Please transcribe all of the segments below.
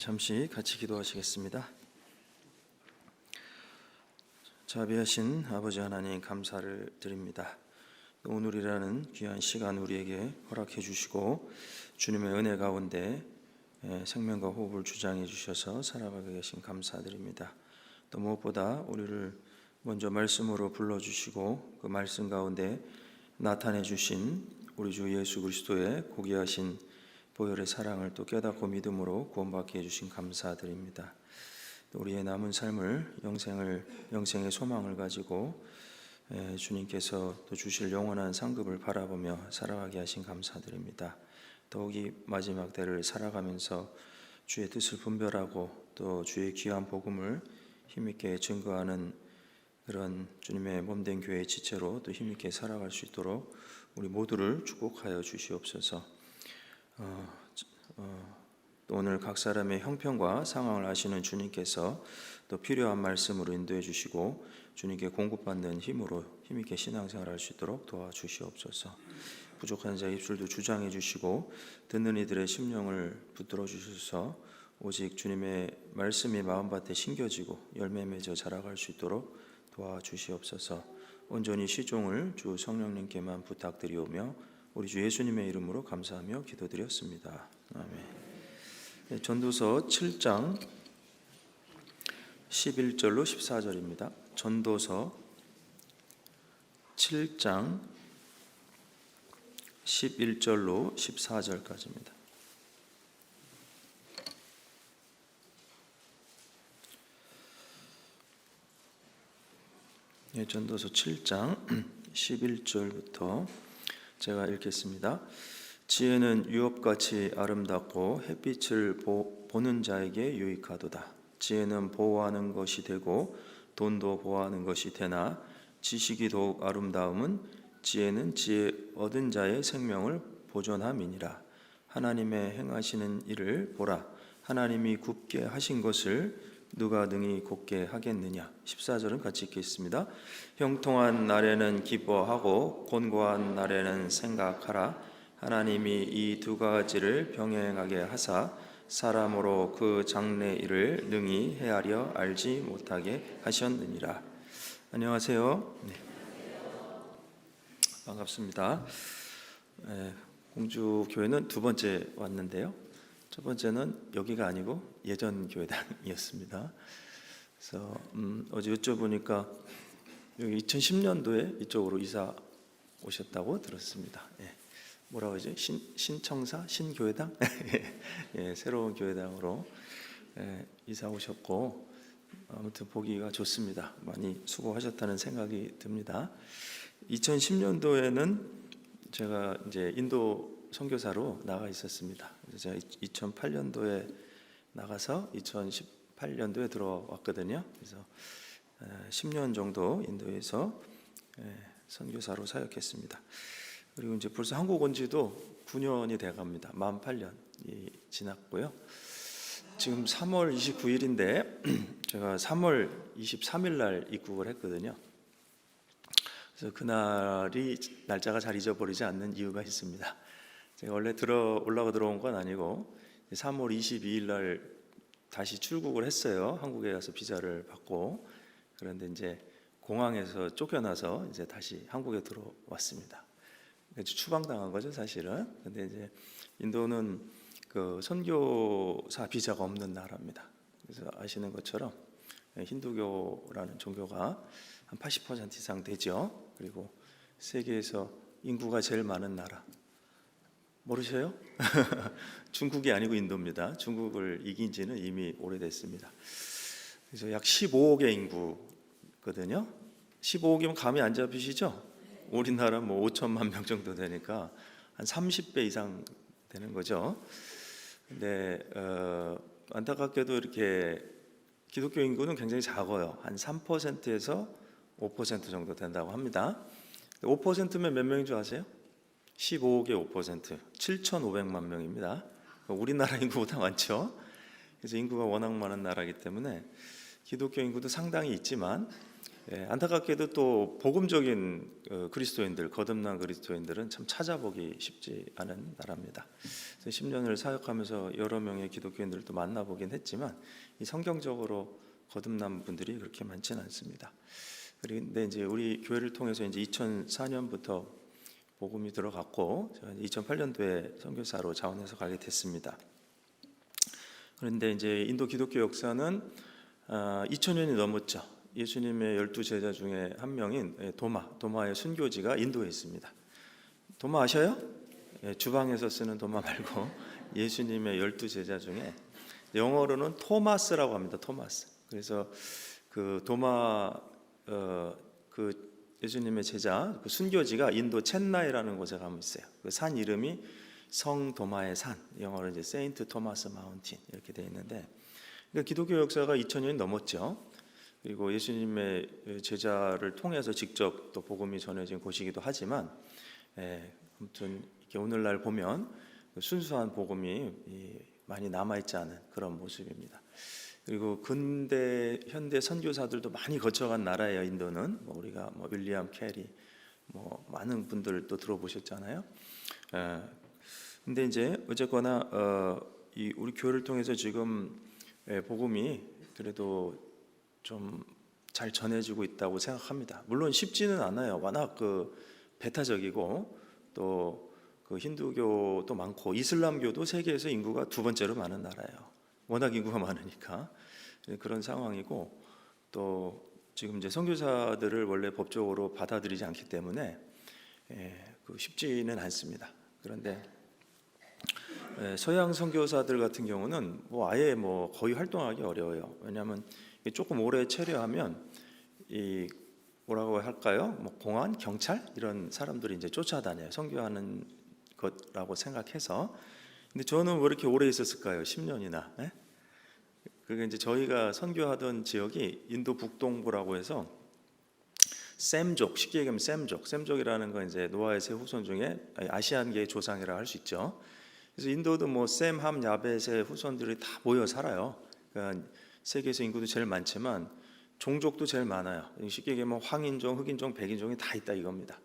잠시 같이 기도하시겠습니다. 자비하신 아버지 하나님, 감사를 드립니다. 오늘이라는 귀한 시간 우리에게 허락해 주시고 주님의 은혜 가운데 생명과 호흡을 주장해 주셔서 살아가게 계신 감사드립니다. 또 무엇보다 우리를 먼저 말씀으로 불러주시고 그 말씀 가운데 나타내 주신 우리 주 예수 그리스도의 고귀하신 보혈의 사랑을 또 깨닫고 믿음으로 구원받게 해주신 감사드립니다. 또 우리의 남은 삶을 영생의 소망을 가지고 주님께서 또 주실 영원한 상급을 바라보며 살아가게 하신 감사드립니다. 더욱이 마지막 때를 살아가면서 주의 뜻을 분별하고 또 주의 귀한 복음을 힘있게 증거하는 그런 주님의 몸된 교회의 지체로 또 힘있게 살아갈 수 있도록 우리 모두를 축복하여 주시옵소서. 또 오늘 각 사람의 형편과 상황을 아시는 주님께서 또 필요한 말씀으로 인도해 주시고 주님께 공급받는 힘으로 힘있게 신앙생활할 수 있도록 도와주시옵소서. 부족한 자의 입술도 주장해 주시고 듣는 이들의 심령을 붙들어 주셔서 오직 주님의 말씀이 마음밭에 심겨지고 열매 맺어 자라갈 수 있도록 도와주시옵소서. 온전히 시종을 주 성령님께만 부탁드리오며 우리 주 예수님의 이름으로 감사하며 기도드렸습니다. 아멘. 전도서 7장 11절로 14절입니다. 전도서 7장 11절로 14절까지입니다. 전도서 7장 11절부터 제가 읽겠습니다. 지혜는 유업같이 아름답고 햇빛을 보는 자에게 유익하도다. 지혜는 보호하는 것이 되고 돈도 보호하는 것이 되나 지식이 더욱 아름다움은 지혜는 지혜 얻은 자의 생명을 보존함이니라. 하나님의 행하시는 일을 보라. 하나님이 굽게 하신 것을 누가 능히 곱게 하겠느냐. 14절은 같이 읽겠습니다. 형통한 날에는 기뻐하고 곤고한 날에는 생각하라. 하나님이 이 두 가지를 병행하게 하사 사람으로 그 장래 일을 능히 헤아려 알지 못하게 하셨느니라. 안녕하세요. 네. 반갑습니다. 공주교회는 두 번째 왔는데요. 첫 번째는 여기가 아니고 예전 교회당이었습니다. 그래서 어제 여쭤보니까 여기 2010년도에 이쪽으로 이사 오셨다고 들었습니다. 예. 뭐라고 하죠? 신청사? 신교회당? 예, 새로운 교회당으로 이사 오셨고 아무튼 보기가 좋습니다. 많이 수고하셨다는 생각이 듭니다. 2010년도에는 제가 이제 인도 선교사로 나가 있었습니다. 그래서 제가 2008년도에 나가서 2018년도에 들어왔거든요. 그래서 10년 정도 인도에서 선교사로 사역했습니다. 그리고 이제 벌써 한국 온 지도 9년이 돼 갑니다. 48년이 지났고요. 지금 3월 29일인데 제가 3월 23일 날 입국을 했거든요. 그래서 그날이 날짜가 잘 잊어버리지 않는 이유가 있습니다. 제가 원래 올라가 들어온 건 아니고 3월 22일 날 다시 출국을 했어요. 한국에 가서 비자를 받고. 그런데 이제 공항에서 쫓겨나서 이제 다시 한국에 들어왔습니다. 추방당한 거죠, 사실은. 근데 이제 인도는 그 선교사 비자가 없는 나라입니다. 그래서 아시는 것처럼 힌두교라는 종교가 한 80% 이상 되죠. 그리고 세계에서 인구가 제일 많은 나라 모르셔요? 중국이 아니고 인도입니다. 중국을 이긴 지는 이미 오래됐습니다. 그래서 약 15억의 인구거든요. 15억이면 감이 안 잡히시죠? 우리나라 뭐 5천만 명 정도 되니까 한 30배 이상 되는 거죠. 근데 안타깝게도 이렇게 기독교 인구는 굉장히 작아요. 한 3%에서 5% 정도 된다고 합니다. 5%면 몇 명인 줄 아세요? 15억의 5%, 7,500만 명입니다. 우리나라 인구보다 많죠. 그래서 인구가 워낙 많은 나라이기 때문에 기독교 인구도 상당히 있지만 안타깝게도 또 복음적인 그리스도인들, 거듭난 그리스도인들은 참 찾아보기 쉽지 않은 나라입니다. 10년을 사역하면서 여러 명의 기독교인들을 또 만나보긴 했지만 이 성경적으로 거듭난 분들이 그렇게 많지는 않습니다. 그런데 이제 우리 교회를 통해서 이제 2004년부터 복음이 들어갔고, 제가 2008년도에 선교사로 자원해서 가게 됐습니다. 그런데 이제 인도 기독교 역사는 2000년이 넘었죠. 예수님의 12제자 중에 한 명인 도마의 순교지가 인도에 있습니다. 도마 아셔요? 주방에서 쓰는 도마 말고 예수님의 12제자 중에 영어로는 토마스라고 합니다. 토마스. 그래서 그 도마 그 예수님의 제자 그 순교지가 인도 첸나이라는 곳에 가면 있어요. 그 산 이름이 성 도마의 산, 영어로 이제 세인트 토마스 마운틴 이렇게 되어 있는데, 그러니까 기독교 역사가 2000년이 넘었죠. 그리고 예수님의 제자를 통해서 직접 또 복음이 전해진 곳이기도 하지만, 아무튼 이렇게 오늘날 보면 순수한 복음이 많이 남아있지 않은 그런 모습입니다. 그리고 근대 현대 선교사들도 많이 거쳐간 나라예요. 인도는 우리가 윌리엄 캐리 많은 분들 또 들어보셨잖아요. 근데 이제 어쨌거나 이 우리 교회를 통해서 지금 복음이 그래도 좀 잘 전해지고 있다고 생각합니다. 물론 쉽지는 않아요. 워낙 그 배타적이고 또 그 힌두교도 많고 이슬람교도 세계에서 인구가 두 번째로 많은 나라예요. 워낙 인구가 많으니까 그런 상황이고, 또 지금 이제 선교사들을 원래 법적으로 받아들이지 않기 때문에 쉽지는 않습니다. 그런데 서양 선교사들 같은 경우는 아예 거의 활동하기 어려워요. 왜냐하면 조금 오래 체류하면 이 뭐라고 할까요? 공안, 경찰 이런 사람들이 이제 쫓아다녀요. 선교하는 것라고 생각해서. 근데 저는 왜 이렇게 오래 있었을까요? 10년이나. 그게 이제 저희가 선교하던 지역이 인도 북동부라고 해서 셈족, 쉽게 얘기하면 셈족이라는 건 이제 노아의 세 후손 중에 아시안계의 조상이라 할 수 있죠. 그래서 인도도 셈, 함, 야벳의 후손들이 다 모여 살아요. 그러니까 세계에서 인구도 제일 많지만 종족도 제일 많아요. 쉽게 얘기하면 황인종, 흑인종, 백인종이 다 있다 이겁니다.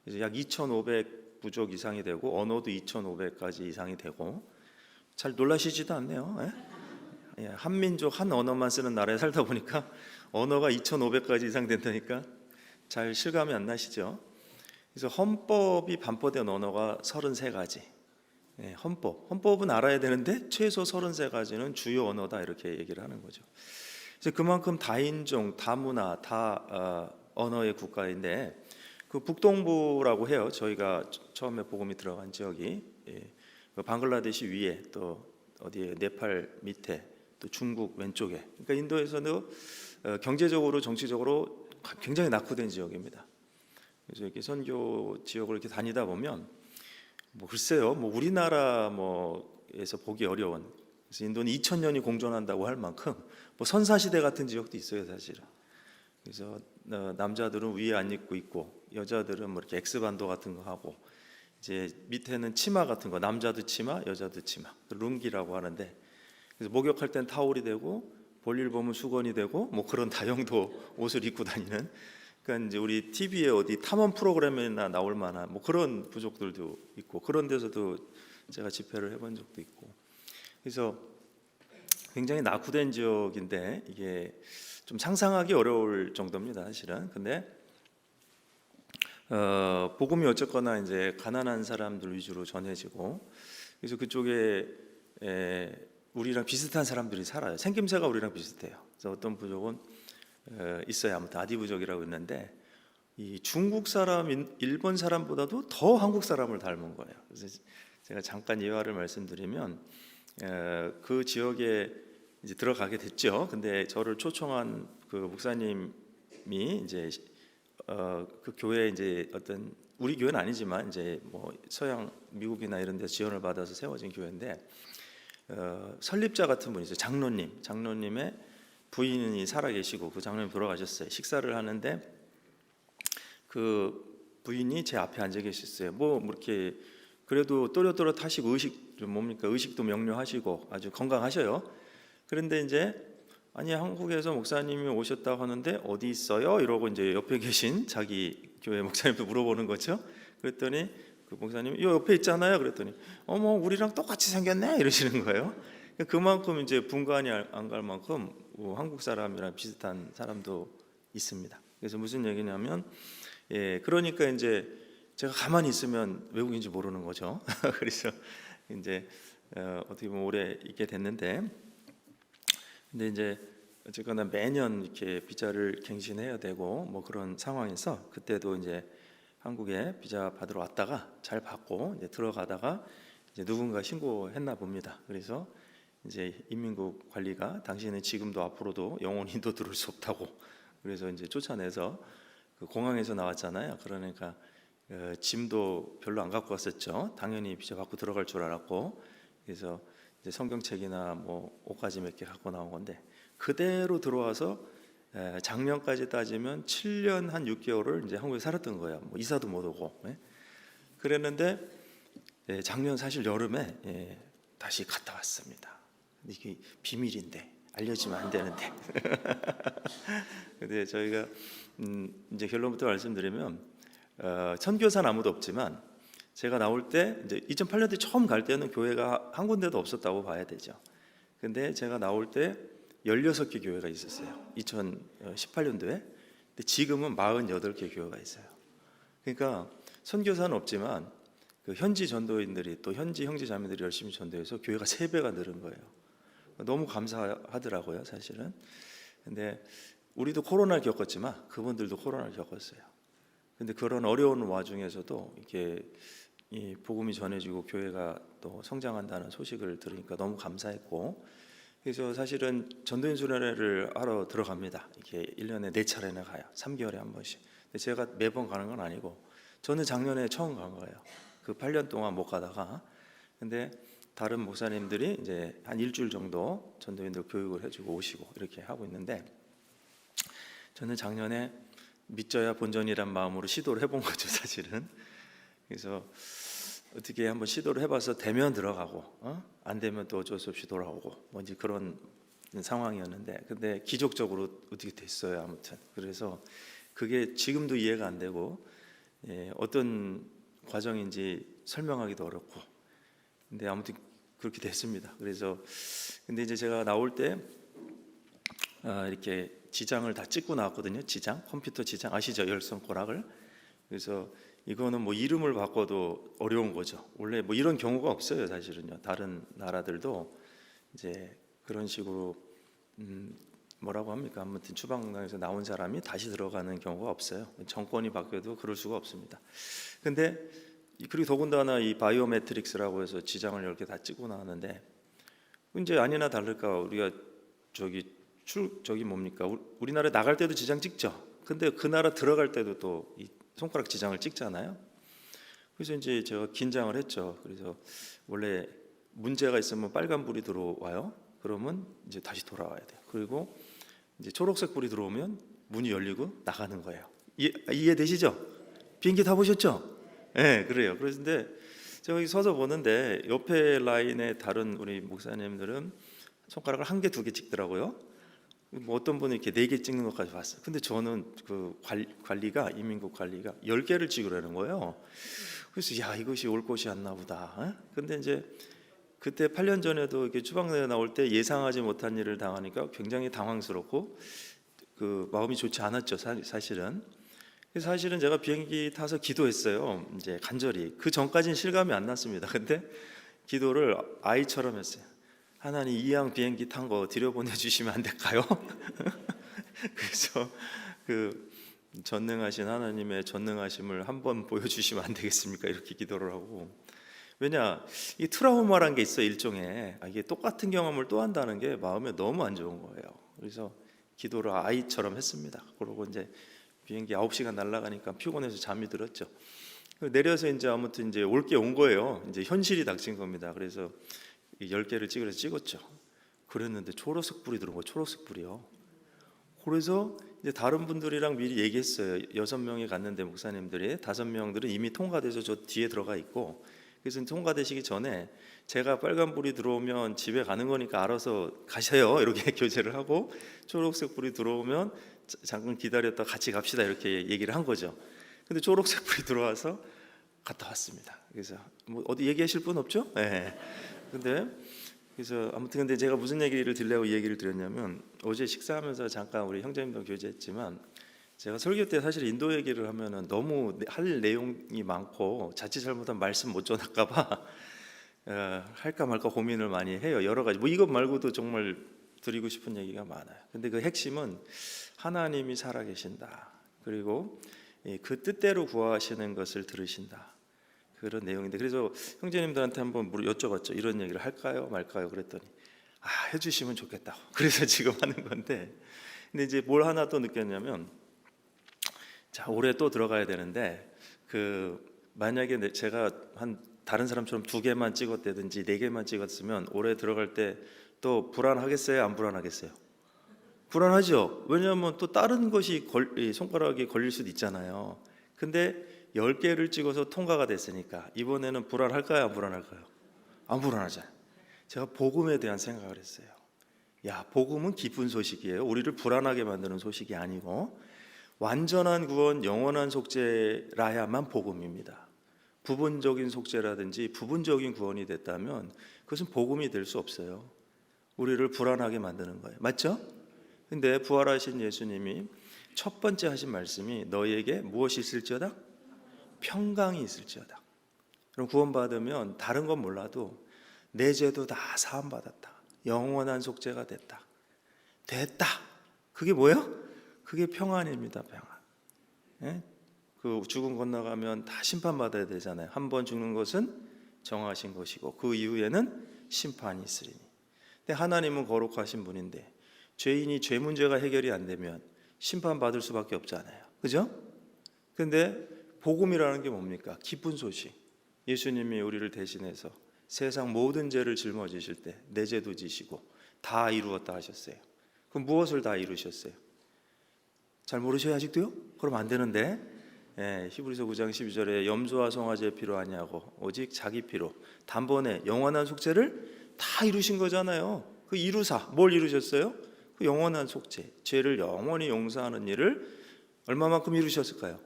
그래서 약 2,500 부족 이상이 되고 언어도 2,500가지 이상이 되고, 잘 놀라시지도 않네요. 한민족 한 언어만 쓰는 나라에 살다 보니까 언어가 2,500가지 이상 된다니까 잘 실감이 안 나시죠? 그래서 헌법이 반포된 언어가 33가지. 헌법은 알아야 되는데 최소 33가지는 주요 언어다 이렇게 얘기를 하는 거죠. 그래서 그만큼 다인종, 다문화, 다 언어의 국가인데, 그 북동부라고 해요. 저희가 처음에 복음이 들어간 지역이 그 방글라데시 위에, 또 어디에 네팔 밑에, 또 중국 왼쪽에. 그러니까 인도에서는 경제적으로 정치적으로 굉장히 낙후된 지역입니다. 그래서 이렇게 선교 지역을 이렇게 다니다 보면 글쎄요, 우리나라에서 보기 어려운, 그래서 인도는 2000년이 공존한다고 할 만큼 선사시대 같은 지역도 있어요, 사실은. 그래서 남자들은 위에 안 입고 있고 여자들은 이렇게 엑스반도 같은 거 하고, 이제 밑에는 치마 같은 거, 남자도 치마, 여자도 치마, 룽기라고 하는데, 그래서 목욕할 땐 타올이 되고 볼일 보면 수건이 되고 그런 다용도 옷을 입고 다니는, 그러니까 이제 우리 TV에 어디 탐험 프로그램이나 나올 만한 그런 부족들도 있고, 그런 데서도 제가 집회를 해본 적도 있고, 그래서 굉장히 낙후된 지역인데 이게 좀 상상하기 어려울 정도입니다, 사실은. 근데 복음이 어쨌거나 이제 가난한 사람들 위주로 전해지고, 그래서 그쪽에 우리랑 비슷한 사람들이 살아요. 생김새가 우리랑 비슷해요. 그래서 어떤 부족은 있어요. 아무튼 아디 부족이라고 있는데, 이 중국 사람, 일본 사람보다도 더 한국 사람을 닮은 거예요. 그래서 제가 잠깐 예화를 말씀드리면, 그 지역에 이제 들어가게 됐죠. 근데 저를 초청한 그 목사님이 이제 그 교회 이제 어떤, 우리 교회는 아니지만 이제 서양 미국이나 이런 데서 지원을 받아서 세워진 교회인데, 설립자 같은 분이죠. 장로님의 부인이 살아계시고 그 장로님 돌아가셨어요. 식사를 하는데 그 부인이 제 앞에 앉아 계셨어요. 이렇게 그래도 또렷또렷하시고 의식도 명료하시고 아주 건강하셔요. 그런데 이제 아니 한국에서 목사님이 오셨다고 하는데 어디 있어요? 이러고 이제 옆에 계신 자기 교회 목사님도 물어보는 거죠. 그랬더니 그 목사님이 요 옆에 있잖아요. 그랬더니 어머 우리랑 똑같이 생겼네 이러시는 거예요. 그만큼 이제 분간이 안 갈 만큼 한국 사람이랑 비슷한 사람도 있습니다. 그래서 무슨 얘기냐면 그러니까 이제 제가 가만히 있으면 외국인지 모르는 거죠. 그래서 이제 어떻게 보면 오래 있게 됐는데, 근데 이제 어쨌거나 매년 이렇게 비자를 갱신해야 되고 뭐 그런 상황에서 그때도 이제 한국에 비자 받으러 왔다가 잘 받고 이제 들어가다가 이제 누군가 신고했나 봅니다. 그래서 이제 인민국 관리가 당신은 지금도 앞으로도 영원히 인도 들어올 수 없다고, 그래서 이제 쫓아내서 그 공항에서 나왔잖아요. 그러니까 짐도 별로 안 갖고 왔었죠. 당연히 비자 받고 들어갈 줄 알았고, 그래서 이제 성경책이나 뭐 옷가지 몇 개 갖고 나온 건데 그대로 들어와서 작년까지 따지면 7년 한 6개월을 이제 한국에 살았던 거예요. 뭐 이사도 못 오고. 그랬는데 작년 사실 여름에 다시 갔다 왔습니다. 이게 비밀인데 알려지면 안 되는데. 근데 저희가 이제 결론부터 말씀드리면 선교사는 아무도 없지만 제가 나올 때 이제 2008년도에 처음 갈 때는 교회가 한 군데도 없었다고 봐야 되죠. 근데 제가 나올 때 16개 교회가 있었어요. 2018년도에. 근데 지금은 48개 교회가 있어요. 그러니까 선교사는 없지만 그 현지 전도인들이 또 현지 형제 자매들이 열심히 전도해서 교회가 3배가 늘은 거예요. 너무 감사하더라고요, 사실은. 근데 우리도 코로나를 겪었지만 그분들도 코로나를 겪었어요. 근데 그런 어려운 와중에서도 이렇게 이 복음이 전해지고 교회가 또 성장한다는 소식을 들으니까 너무 감사했고, 그래서 사실은 전도인 수련회를 하러 들어갑니다. 이렇게 1년에 4차례나 가요. 3개월에 한 번씩. 근데 제가 매번 가는 건 아니고 저는 작년에 처음 간 거예요. 그 8년 동안 못 가다가. 근데 다른 목사님들이 이제 한 일주일 정도 전도인들 교육을 해주고 오시고 이렇게 하고 있는데, 저는 작년에 믿져야 본전이란 마음으로 시도를 해본 거죠, 사실은. 그래서 어떻게 한번 시도를 해봐서 되면 들어가고 안 되면 또 어쩔 수 없이 돌아오고 뭐 이제 그런 상황이었는데, 근데 기적적으로 어떻게 됐어요, 아무튼. 그래서 그게 지금도 이해가 안 되고 어떤 과정인지 설명하기도 어렵고, 근데 아무튼 그렇게 됐습니다. 그래서 근데 이제 제가 나올 때 이렇게 지장을 다 찍고 나왔거든요. 지장, 컴퓨터 지장 아시죠? 열손가락을. 그래서 이거는 뭐 이름을 바꿔도 어려운 거죠. 원래 뭐 이런 경우가 없어요, 사실은요. 다른 나라들도 이제 그런 식으로 뭐라고 합니까? 아무튼 추방당에서 나온 사람이 다시 들어가는 경우가 없어요. 정권이 바뀌어도 그럴 수가 없습니다. 근데 그리고 더군다나 이 바이오매트릭스라고 해서 지장을 이렇게 다 찍고 나왔는데, 이제 아니나 다를까 우리가 저기 뭡니까? 우리나라 나갈 때도 지장 찍죠. 근데 그 나라 들어갈 때도 또 이 손가락 지장을 찍잖아요. 그래서 이제 제가 긴장을 했죠. 그래서 원래 문제가 있으면 빨간 불이 들어와요. 그러면 이제 다시 돌아와야 돼요. 그리고 이제 초록색 불이 들어오면 문이 열리고 나가는 거예요. 이해되시죠? 비행기 타보셨죠? 네, 그래요. 그런데 제가 여기 서서 보는데 옆에 라인에 다른 우리 목사님들은 손가락을 1개, 2개 찍더라고요. 뭐 어떤 분은 이렇게 4개 찍는 것까지 봤어요. 근데 저는 그 관리가 인민국 관리가 10개를 찍으라는 거예요. 그래서 야, 이것이 올 것이 않나 보다. 근데 이제 그때 8년 전에도 이렇게 추방대에 나올 때 예상하지 못한 일을 당하니까 굉장히 당황스럽고 그 마음이 좋지 않았죠, 사실은. 그래서 사실은 제가 비행기 타서 기도했어요. 이제 간절히. 그 전까지는 실감이 안 났습니다. 근데 기도를 아이처럼 했어요. 하나님, 이양 비행기 탄 거 들여보내주시면 안 될까요? 그래서 그 전능하신 하나님의 전능하심을 한번 보여주시면 안 되겠습니까? 이렇게 기도를 하고. 왜냐, 이 트라우마란 게 있어요, 일종의. 이게 똑같은 경험을 또 한다는 게 마음에 너무 안 좋은 거예요. 그래서 기도를 아이처럼 했습니다. 그러고 이제 비행기 9시간 날아가니까 피곤해서 잠이 들었죠. 내려서 이제 아무튼 이제 올 게 온 거예요. 이제 현실이 닥친 겁니다. 그래서 10개를 찍으려서 찍었죠. 그랬는데 초록색 불이 들어온 거예요. 초록색 불이요. 그래서 이제 다른 분들이랑 미리 얘기했어요. 6명이 갔는데 목사님들이 5명들은 이미 통과돼서 저 뒤에 들어가 있고, 그래서 통과되시기 전에 제가 빨간불이 들어오면 집에 가는 거니까 알아서 가셔요 이렇게 교제를 하고, 초록색 불이 들어오면 잠깐 기다렸다 같이 갑시다 이렇게 얘기를 한 거죠. 근데 초록색 불이 들어와서 갔다 왔습니다. 그래서 뭐 어디 얘기하실 분 없죠? 네. 근데 그래서 아무튼 근데 제가 무슨 얘기를 드리려고 이 얘기를 드렸냐면, 어제 식사하면서 잠깐 우리 형제님도 교제했지만, 제가 설교 때 사실 인도 얘기를 하면은 너무 할 내용이 많고 자칫 잘못하면 말씀 못 전할까봐 할까 말까 고민을 많이 해요. 여러 가지 뭐 이것 말고도 정말 드리고 싶은 얘기가 많아요. 근데 그 핵심은 하나님이 살아계신다, 그리고 그 뜻대로 구하시는 것을 들으신다, 그런 내용인데, 그래서 형제님들한테 한번 여쭤봤죠. 이런 얘기를 할까요 말까요? 그랬더니 해주시면 좋겠다고. 그래서 지금 하는 건데, 근데 이제 뭘 하나 또 느꼈냐면, 자 올해 또 들어가야 되는데, 만약에 제가 한 다른 사람처럼 2개만 찍었다든지 4개만 찍었으면 올해 들어갈 때 또 불안하겠어요? 안 불안하겠어요? 불안하죠. 왜냐하면 또 다른 것이 손가락에 걸릴 수도 있잖아요. 근데 10개를 찍어서 통과가 됐으니까 이번에는 불안할까요? 안 불안할까요? 안 불안하잖아요. 제가 복음에 대한 생각을 했어요. 복음은 기쁜 소식이에요. 우리를 불안하게 만드는 소식이 아니고, 완전한 구원, 영원한 속죄라야만 복음입니다. 부분적인 속죄라든지 부분적인 구원이 됐다면 그것은 복음이 될 수 없어요. 우리를 불안하게 만드는 거예요. 맞죠? 근데 부활하신 예수님이 첫 번째 하신 말씀이 너희에게 무엇이 있을지어다? 평강이 있을지어다. 그럼 구원받으면 다른 건 몰라도 내 죄도 다 사함받았다, 영원한 속죄가 됐다. 그게 뭐예요? 그게 평안입니다. 평안. 예? 그 죽음 건너가면 다 심판받아야 되잖아요. 한 번 죽는 것은 정하신 것이고 그 이후에는 심판이 있으리니. 근데 하나님은 거룩하신 분인데 죄인이 죄 문제가 해결이 안 되면 심판받을 수밖에 없잖아요. 그죠? 근데 복음이라는 게 뭡니까? 기쁜 소식. 예수님이 우리를 대신해서 세상 모든 죄를 짊어지실 때 내 죄도 지시고 다 이루었다 하셨어요. 그럼 무엇을 다 이루셨어요? 잘 모르셔요 아직도요? 그럼 안 되는데, 히브리서 9장 12절에 염소와 송아지의 피로 아니하고 오직 자기 피로 단번에 영원한 속죄를 다 이루신 거잖아요. 그 이루사 뭘 이루셨어요? 그 영원한 속죄, 죄를 영원히 용서하는 일을 얼마만큼 이루셨을까요?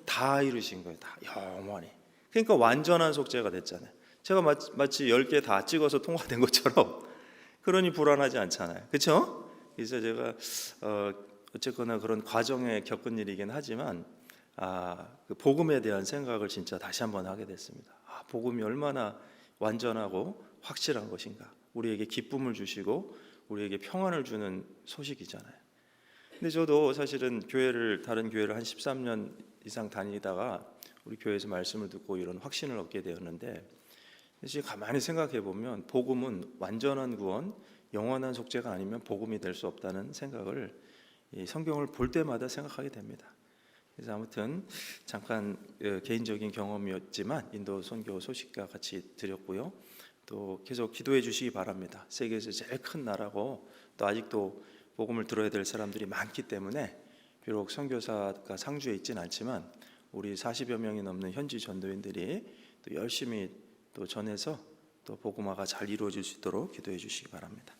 다 이루신 거예요. 다 영원히. 그러니까 완전한 속죄가 됐잖아요. 제가 마치 10개 다 찍어서 통과된 것처럼, 그러니 불안하지 않잖아요. 그렇죠? 그래서 제가 어쨌거나 그런 과정에 겪은 일이긴 하지만 그 복음에 대한 생각을 진짜 다시 한번 하게 됐습니다. 복음이 얼마나 완전하고 확실한 것인가. 우리에게 기쁨을 주시고 우리에게 평안을 주는 소식이잖아요. 근데 저도 사실은 다른 교회를 한 13년 이상 다니다가 우리 교회에서 말씀을 듣고 이런 확신을 얻게 되었는데, 사실 가만히 생각해 보면 복음은 완전한 구원, 영원한 속죄가 아니면 복음이 될 수 없다는 생각을 이 성경을 볼 때마다 생각하게 됩니다. 그래서 아무튼 잠깐 개인적인 경험이었지만 인도 선교 소식과 같이 드렸고요. 또 계속 기도해 주시기 바랍니다. 세계에서 제일 큰 나라고 또 아직도 복음을 들어야 될 사람들이 많기 때문에, 비록 선교사가 상주에 있지는 않지만 우리 40여 명이 넘는 현지 전도인들이 또 열심히 또 전해서 또 복음화가 잘 이루어질 수 있도록 기도해 주시기 바랍니다.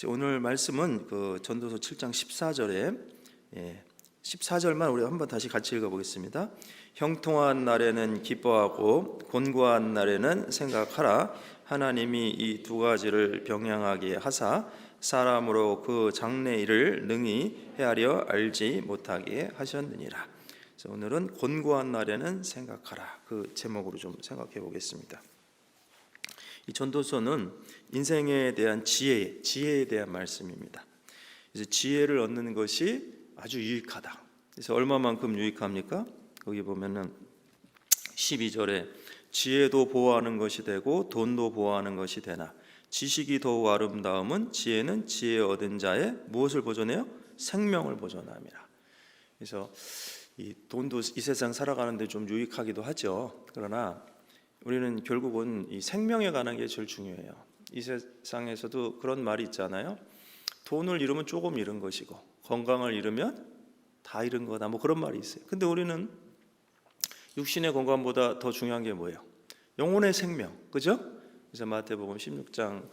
오늘 말씀은 그 전도서 7장 14절에 14절만 우리 한번 다시 같이 읽어보겠습니다. 형통한 날에는 기뻐하고 곤고한 날에는 생각하라. 하나님이 이 두 가지를 병량하게 하사 사람으로 그 장래 일을 능히 헤아려 알지 못하게 하셨느니라. 그래서 오늘은 곤고한 날에는 생각하라, 그 제목으로 좀 생각해 보겠습니다. 이 전도서는 인생에 대한 지혜에 대한 말씀입니다. 그래서 지혜를 얻는 것이 아주 유익하다. 그래서 얼마만큼 유익합니까? 거기 보면은 12절에 지혜도 보호하는 것이 되고 돈도 보호하는 것이 되나 지식이 더욱 아름다움은 지혜는 지혜 얻은 자의 무엇을 보존해요? 생명을 보존함이라. 그래서 이 돈도 이 세상 살아가는데 좀 유익하기도 하죠. 그러나 우리는 결국은 이 생명에 관한 게 제일 중요해요. 이 세상에서도 그런 말이 있잖아요. 돈을 잃으면 조금 잃은 것이고 건강을 잃으면 다 잃은 거다, 뭐 그런 말이 있어요. 근데 우리는 육신의 건강보다 더 중요한 게 뭐예요? 영혼의 생명, 그죠? 그래서 마태복음 16장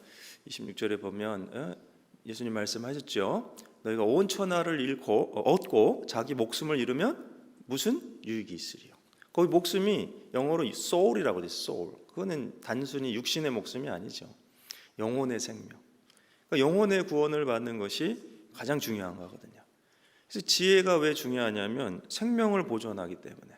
26절에 보면 예수님 말씀하셨죠. 너희가 온 천하를 얻고 자기 목숨을 잃으면 무슨 유익이 있으리요. 거기 목숨이 영어로 soul이라고 돼요. soul. 그거는 단순히 육신의 목숨이 아니죠. 영혼의 생명. 그러니까 영혼의 구원을 받는 것이 가장 중요한 거거든요. 그래서 지혜가 왜 중요하냐면 생명을 보존하기 때문에.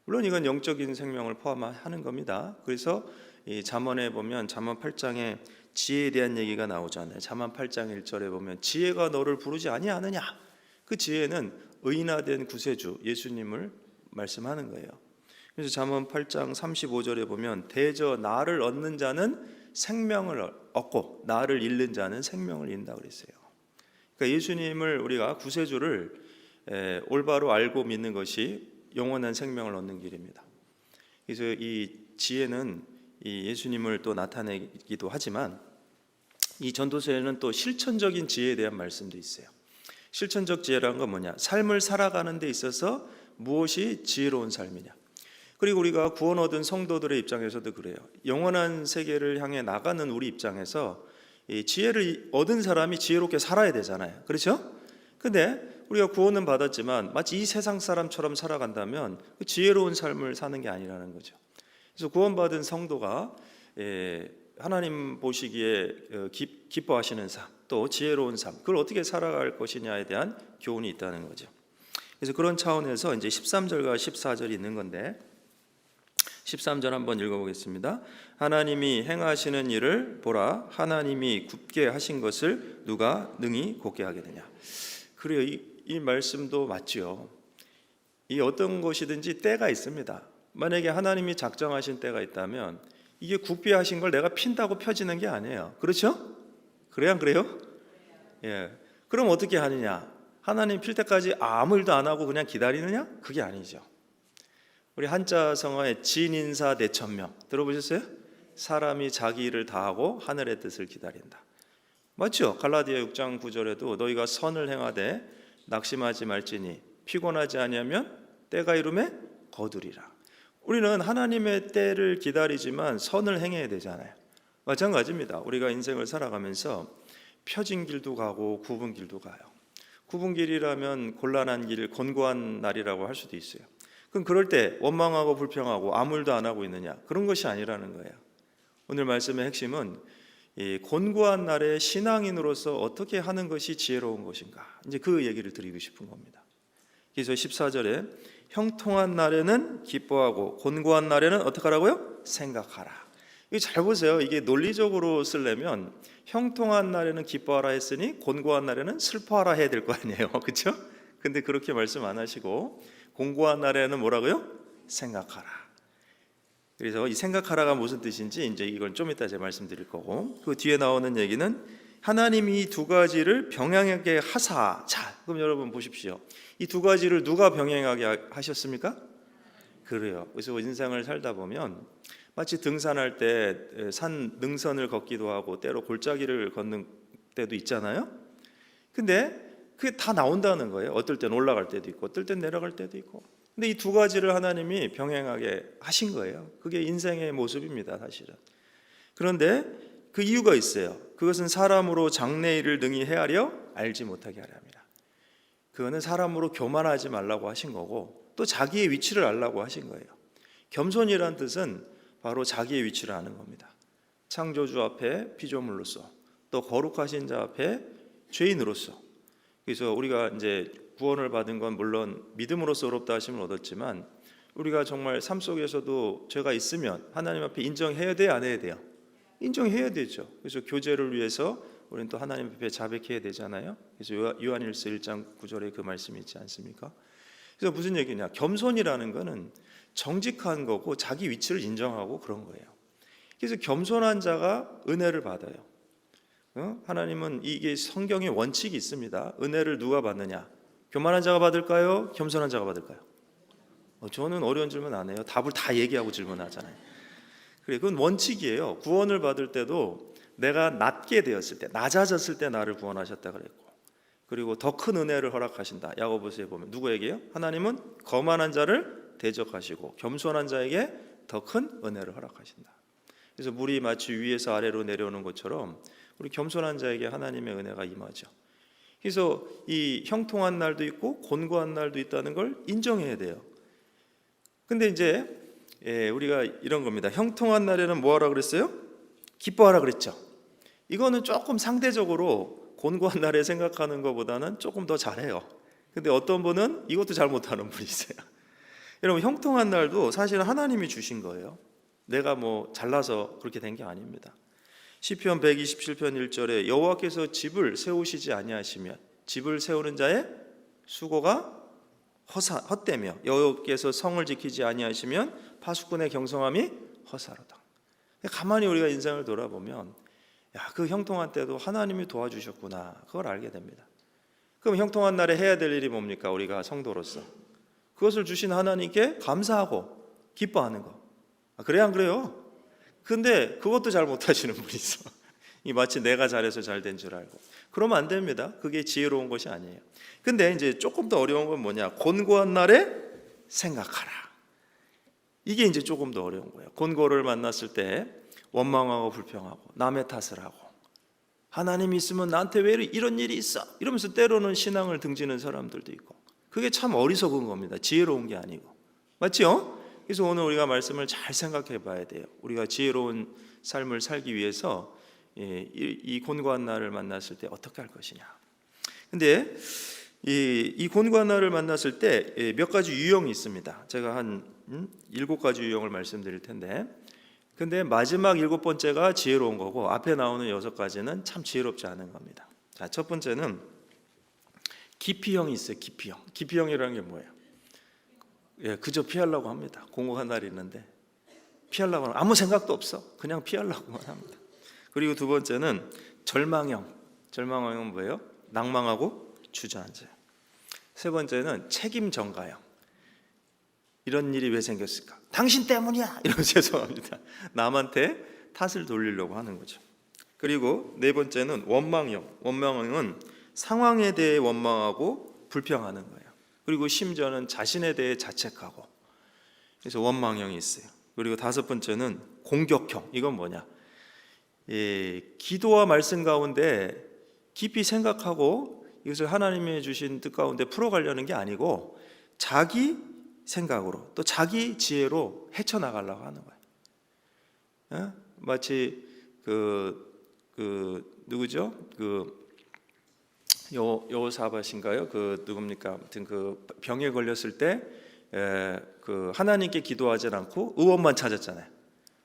물론 이건 영적인 생명을 포함하는 겁니다. 그래서 이 잠언에 보면 잠언 8장에 지혜에 대한 얘기가 나오잖아요. 잠언 8장 1절에 보면 지혜가 너를 부르지 아니하느냐. 그 지혜는 의인화된 구세주 예수님을 말씀하는 거예요. 그래서 잠언 8장 35절에 보면 대저 나를 얻는 자는 생명을 얻고 나를 잃는 자는 생명을 잃는다 그랬어요. 그러니까 예수님을 우리가 구세주를 올바로 알고 믿는 것이 영원한 생명을 얻는 길입니다. 그래서 이 지혜는 이 예수님을 또 나타내기도 하지만 이 전도서에는 또 실천적인 지혜에 대한 말씀도 있어요. 실천적 지혜라는 건 뭐냐? 삶을 살아가는 데 있어서 무엇이 지혜로운 삶이냐? 그리고 우리가 구원 얻은 성도들의 입장에서도 그래요. 영원한 세계를 향해 나가는 우리 입장에서 이 지혜를 얻은 사람이 지혜롭게 살아야 되잖아요. 그렇죠? 근데 우리가 구원은 받았지만 마치 이 세상 사람처럼 살아간다면 그 지혜로운 삶을 사는 게 아니라는 거죠. 그래서 구원받은 성도가 하나님 보시기에 기뻐하시는 삶, 또 지혜로운 삶, 그걸 어떻게 살아갈 것이냐에 대한 교훈이 있다는 거죠. 그래서 그런 차원에서 이제 13절과 14절이 있는 건데 13절 한번 읽어보겠습니다. 하나님이 행하시는 일을 보라. 하나님이 굳게 하신 것을 누가 능히 곧게 하겠느냐. 그래요. 이 말씀도 맞지요. 이 어떤 것이든지 때가 있습니다. 만약에 하나님이 작정하신 때가 있다면 이게 굳게 하신 걸 내가 핀다고 펴지는 게 아니에요. 그렇죠? 그래요? 안 그래요? 예. 그럼 어떻게 하느냐? 하나님 필 때까지 아무 일도 안 하고 그냥 기다리느냐? 그게 아니죠. 우리 한자 성어의 진인사 대천명 들어보셨어요? 사람이 자기 일을 다하고 하늘의 뜻을 기다린다. 맞죠? 갈라디아 6장 9절에도 너희가 선을 행하되 낙심하지 말지니 피곤하지 아니하면 때가 이름에 거두리라. 우리는 하나님의 때를 기다리지만 선을 행해야 되잖아요. 마찬가지입니다. 우리가 인생을 살아가면서 펴진 길도 가고 굽은 길도 가요. 굽은 길이라면 곤란한 길, 곤고한 날이라고 할 수도 있어요. 그럼 그럴 때 원망하고 불평하고 아무 일도 안 하고 있느냐? 그런 것이 아니라는 거예요. 오늘 말씀의 핵심은 이 곤고한 날에 신앙인으로서 어떻게 하는 것이 지혜로운 것인가? 이제 그 얘기를 드리고 싶은 겁니다. 그래서 14절에 형통한 날에는 기뻐하고 곤고한 날에는 어떻게 하라고요? 생각하라. 이거 잘 보세요. 이게 논리적으로 쓰려면 형통한 날에는 기뻐하라 했으니 곤고한 날에는 슬퍼하라 해야 될 거 아니에요. 그렇죠? 근데 그렇게 말씀 안 하시고 곤고한 날에는 뭐라고요? 생각하라. 그래서 이 생각하라가 무슨 뜻인지 이제 이건 좀 이따 제가 말씀드릴 거고, 그 뒤에 나오는 얘기는 하나님이 이 두 가지를 병행하게 하사. 자, 그럼 여러분 보십시오. 이 두 가지를 누가 병행하게 하셨습니까? 그래요. 그래서 인생을 살다 보면 마치 등산할 때 산 능선을 걷기도 하고 때로 골짜기를 걷는 때도 있잖아요. 근데 그게 다 나온다는 거예요. 어떨 땐 올라갈 때도 있고 어떨 땐 내려갈 때도 있고. 근데 이 두 가지를 하나님이 병행하게 하신 거예요. 그게 인생의 모습입니다, 사실은. 그런데 그 이유가 있어요. 그것은 사람으로 장래일을 능히 헤아려 알지 못하게 하려 합니다. 그거는 사람으로 교만하지 말라고 하신 거고 또 자기의 위치를 알라고 하신 거예요. 겸손이란 뜻은 바로 자기의 위치를 아는 겁니다. 창조주 앞에 피조물로서 또 거룩하신 자 앞에 죄인으로서. 그래서 우리가 이제 구원을 받은 건 물론 믿음으로써 의롭다 하심을 얻었지만 우리가 정말 삶 속에서도 죄가 있으면 하나님 앞에 인정해야 돼요, 안 해야 돼요? 인정해야 되죠. 그래서 교제를 위해서 우리는 또 하나님 앞에 자백해야 되잖아요. 그래서 요한일서 1장 9절에 그 말씀이 있지 않습니까? 그래서 무슨 얘기냐? 겸손이라는 거는 정직한 거고 자기 위치를 인정하고 그런 거예요. 그래서 겸손한 자가 은혜를 받아요. 하나님은 이게 성경의 원칙이 있습니다. 은혜를 누가 받느냐? 교만한 자가 받을까요? 겸손한 자가 받을까요? 저는 어려운 질문 안 해요. 답을 다 얘기하고 질문하잖아요. 그래, 그건 원칙이에요. 구원을 받을 때도 내가 낮게 되었을 때, 낮아졌을 때 나를 구원하셨다 그랬고, 그리고 더 큰 은혜를 허락하신다. 야고보서에 보면 누구에게요? 하나님은 거만한 자를 대적하시고 겸손한 자에게 더 큰 은혜를 허락하신다. 그래서 물이 마치 위에서 아래로 내려오는 것처럼 우리 겸손한 자에게 하나님의 은혜가 임하죠. 그래서 이 형통한 날도 있고 곤고한 날도 있다는 걸 인정해야 돼요. 근데 이제 우리가 이런 겁니다. 형통한 날에는 뭐 하라 그랬어요? 기뻐하라 그랬죠. 이거는 조금 상대적으로 곤고한 날에 생각하는 것보다는 조금 더 잘해요. 근데 어떤 분은 이것도 잘 못하는 분이 있어요. 여러분, 형통한 날도 사실은 하나님이 주신 거예요. 내가 뭐 잘나서 그렇게 된 게 아닙니다. 시편 127편 1절에 여호와께서 집을 세우시지 아니하시면 집을 세우는 자의 수고가 헛되며 여호와께서 성을 지키지 아니하시면 파수꾼의 경성함이 헛사로다. 가만히 우리가 인생을 돌아보면 그 형통한 때도 하나님이 도와주셨구나, 그걸 알게 됩니다. 그럼 형통한 날에 해야 될 일이 뭡니까? 우리가 성도로서 그것을 주신 하나님께 감사하고 기뻐하는 거. 그래야 안 그래요? 근데 그것도 잘 못하시는 분이 있어. 이 마치 내가 잘해서 잘 된 줄 알고. 그러면 안 됩니다. 그게 지혜로운 것이 아니에요. 근데 이제 조금 더 어려운 건 뭐냐? 곤고한 날에 생각하라. 이게 이제 조금 더 어려운 거예요. 곤고를 만났을 때 원망하고 불평하고 남의 탓을 하고, 하나님이 있으면 나한테 왜 이런 일이 있어? 이러면서 때로는 신앙을 등지는 사람들도 있고, 그게 참 어리석은 겁니다. 지혜로운 게 아니고. 맞죠? 그래서 오늘 우리가 말씀을 잘 생각해 봐야 돼요. 우리가 지혜로운 삶을 살기 위해서 이 곤고한 날을 만났을 때 어떻게 할 것이냐. 근데 이 곤고한 날을 만났을 때 몇 가지 유형이 있습니다. 제가 한 7가지 유형을 말씀드릴 텐데, 근데 마지막 7번째가 지혜로운 거고 앞에 나오는 6가지는 참 지혜롭지 않은 겁니다. 자, 첫 번째는 기피형이 있어요. 기피형이라는 게 뭐예요? 그저 피하려고 합니다. 공고한 날이 있는데 피하려고 하면 아무 생각도 없어. 그냥 피하려고만 합니다. 그리고 두 번째는 절망형. 절망형은 뭐예요? 낭망하고 주저앉아요. 세 번째는 책임 전가형. 이런 일이 왜 생겼을까? 당신 때문이야! 이러면서 죄송합니다. 남한테 탓을 돌리려고 하는 거죠. 그리고 네 번째는 원망형. 원망형은 상황에 대해 원망하고 불평하는 거예요. 그리고 심지어는 자신에 대해 자책하고, 그래서 원망형이 있어요. 그리고 다섯 번째는 공격형. 이건 뭐냐? 기도와 말씀 가운데 깊이 생각하고 이것을 하나님이 주신 뜻 가운데 풀어가려는 게 아니고 자기 생각으로 또 자기 지혜로 헤쳐나가려고 하는 거예요. 마치 누구죠? 여호사밧인가요? 누굽니까? 아무튼 병에 걸렸을 때 하나님께 기도하지 않고 의원만 찾았잖아요.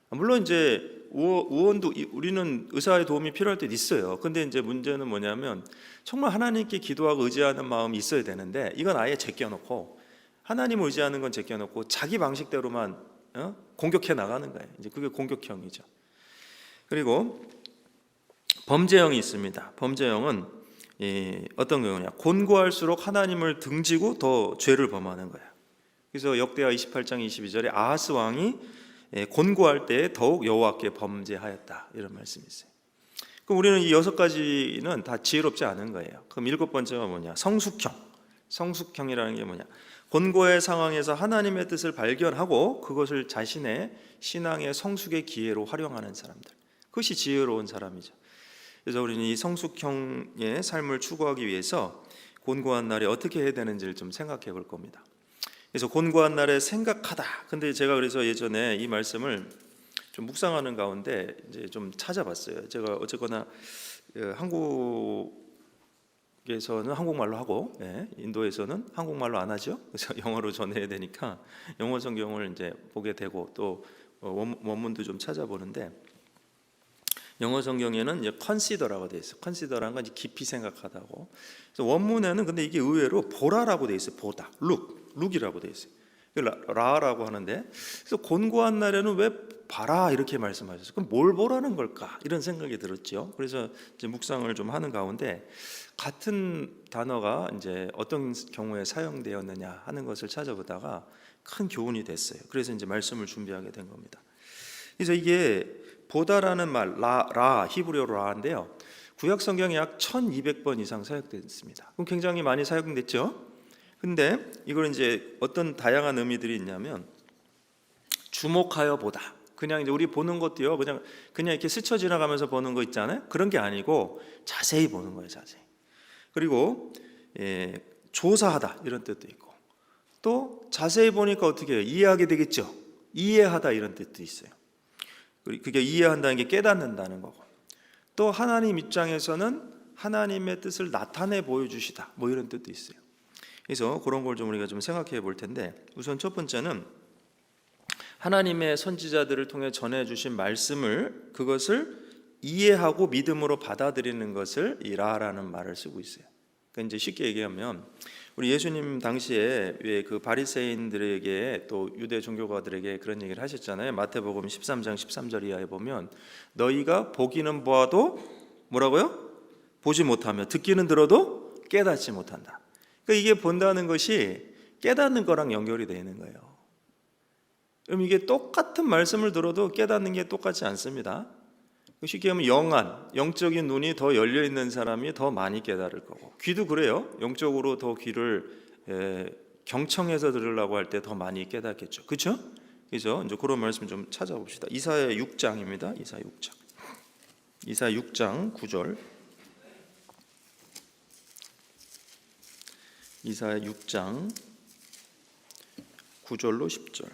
물론 이제 의원도 우리는 의사의 도움이 필요할 때 있어요. 근데 이제 문제는 뭐냐면 정말 하나님께 기도하고 의지하는 마음이 있어야 되는데 이건 아예 제껴놓고, 하나님을 의지하는 건 제껴놓고 자기 방식대로만 공격해 나가는 거예요. 이제 그게 공격형이죠. 그리고 범죄형이 있습니다. 범죄형은 어떤 경우냐? 곤고할수록 하나님을 등지고 더 죄를 범하는 거예요. 그래서 역대하 28장 22절에 아하스 왕이 곤고할 때 더욱 여호와께 범죄하였다, 이런 말씀이 있어요. 그럼 우리는 이 6가지는 다 지혜롭지 않은 거예요. 그럼 7번째가 뭐냐? 성숙형. 성숙형이라는 게 뭐냐? 곤고의 상황에서 하나님의 뜻을 발견하고 그것을 자신의 신앙의 성숙의 기회로 활용하는 사람들. 그것이 지혜로운 사람이죠. 그래서 우리는 이 성숙형의 삶을 추구하기 위해서 곤고한 날에 어떻게 해야 되는지를 좀 생각해 볼 겁니다. 그래서 곤고한 날에 생각하다. 근데 제가 그래서 예전에 이 말씀을 좀 묵상하는 가운데 이제 좀 찾아봤어요. 제가 어쨌거나 한국에서는 한국말로 하고, 인도에서는 한국말로 안 하죠. 그래서 영어로 전해야 되니까 영어 성경을 이제 보게 되고 또 원문도 좀 찾아보는데, 영어 성경에는 이제 consider라고 되어 있어요. consider라는 건 깊이 생각하다고. 그래서 원문에는 근데 이게 의외로 보라라고 되어 있어요. 보다, look이라고 되어 있어요. 라라고 하는데, 그래서 곤고한 날에는 왜 봐라 이렇게 말씀하셨어요. 그럼 뭘 보라는 걸까? 이런 생각이 들었죠. 그래서 이제 묵상을 좀 하는 가운데 같은 단어가 이제 어떤 경우에 사용되었느냐 하는 것을 찾아보다가 큰 교훈이 됐어요. 그래서 이제 말씀을 준비하게 된 겁니다. 그래서 이게 보다라는 말, 라 히브리어로 라인데요, 구약 성경에 약 1200번 이상 사용됐습니다. 그럼 굉장히 많이 사용됐죠. 근데 이걸 이제 어떤 다양한 의미들이 있냐면, 주목하여 보다. 그냥 이제 우리 보는 것도요, 그냥 이렇게 스쳐 지나가면서 보는 거 있잖아요. 그런 게 아니고 자세히 보는 거예요, 자세히. 그리고 조사하다 이런 뜻도 있고, 또 자세히 보니까 어떻게 해요? 이해하게 되겠죠. 이해하다 이런 뜻도 있어요. 그게 이해한다는 게 깨닫는다는 거고, 또 하나님 입장에서는 하나님의 뜻을 나타내 보여주시다 뭐 이런 뜻도 있어요. 그래서 그런 걸 좀 우리가 좀 생각해 볼 텐데, 우선 첫 번째는 하나님의 선지자들을 통해 전해주신 말씀을, 그것을 이해하고 믿음으로 받아들이는 것을 이 라라는 말을 쓰고 있어요. 그러니까 이제 쉽게 얘기하면 우리 예수님 당시에 왜 그 바리새인들에게 또 유대 종교가들에게 그런 얘기를 하셨잖아요. 마태복음 13장 13절 이하에 보면 너희가 보기는 보아도 뭐라고요? 보지 못하며 듣기는 들어도 깨닫지 못한다. 그러니까 이게 본다는 것이 깨닫는 거랑 연결이 되어 있는 거예요. 그럼 이게 똑같은 말씀을 들어도 깨닫는 게 똑같지 않습니다. 쉽게 하면 영적인 눈이 더 열려 있는 사람이 더 많이 깨달을 거고, 귀도 그래요. 영적으로 더 귀를 경청해서 들으려고 할 때 더 많이 깨닫겠죠. 그렇죠? 그래서 이제 그런 말씀 좀 찾아봅시다. 이사야 6장입니다. 이사야 6장 9절. 이사야 6장 9절로 10절.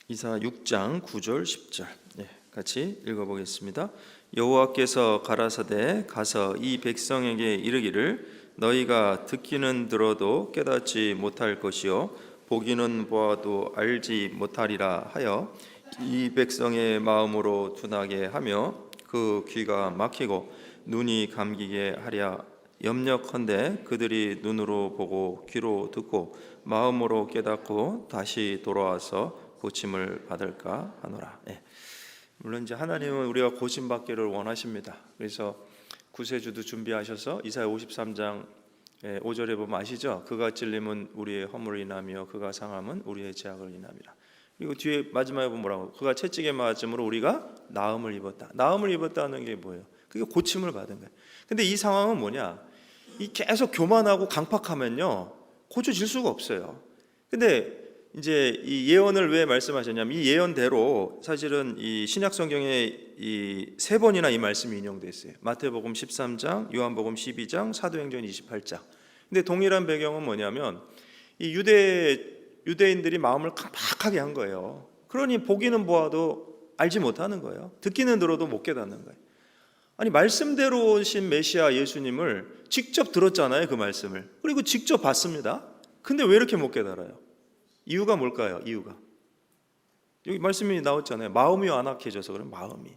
이사야 6장 9절 10절 같이 읽어보겠습니다. 여호와께서 가라사대 가서 이 백성에게 이르기를 너희가 듣기는 들어도 깨닫지 못할 것이요 보기는 보아도 알지 못하리라 하여 이 백성의 마음으로 둔하게 하며 그 귀가 막히고 눈이 감기게 하랴. 염려컨대 그들이 눈으로 보고 귀로 듣고 마음으로 깨닫고 다시 돌아와서 고침을 받을까 하노라. 물론 이제 하나님은 우리가 고침 받기를 원하십니다. 그래서 구세주도 준비하셔서 이사야 53장 5절에 보면 아시죠? 그가 찔림은 우리의 허물을 인하며 그가 상함은 우리의 죄악을 인함이라. 그리고 뒤에 마지막에 보면 뭐라고? 그가 채찍에 맞음으로 우리가 나음을 입었다. 나음을 입었다는 게 뭐예요? 그게 고침을 받은 거예요. 근데 이 상황은 뭐냐? 이 계속 교만하고 강팍하면요 고쳐질 수가 없어요. 근데 이제 이 예언을 왜 말씀하셨냐면 이 예언대로 사실은 이 신약 성경에 이 세 번이나 이 말씀이 인용돼 있어요. 마태복음 13장, 요한복음 12장, 사도행전 28장. 근데 동일한 배경은 뭐냐면 이 유대인들이 마음을 강팍하게 한 거예요. 그러니 보기는 보아도 알지 못하는 거예요. 듣기는 들어도 못 깨닫는 거예요. 아니 말씀대로 오신 메시아 예수님을 직접 들었잖아요, 그 말씀을. 그리고 직접 봤습니다. 근데 왜 이렇게 못 깨달아요? 이유가 뭘까요? 이유가 여기 말씀이 나왔잖아요. 마음이 완악해져서 그런 마음이.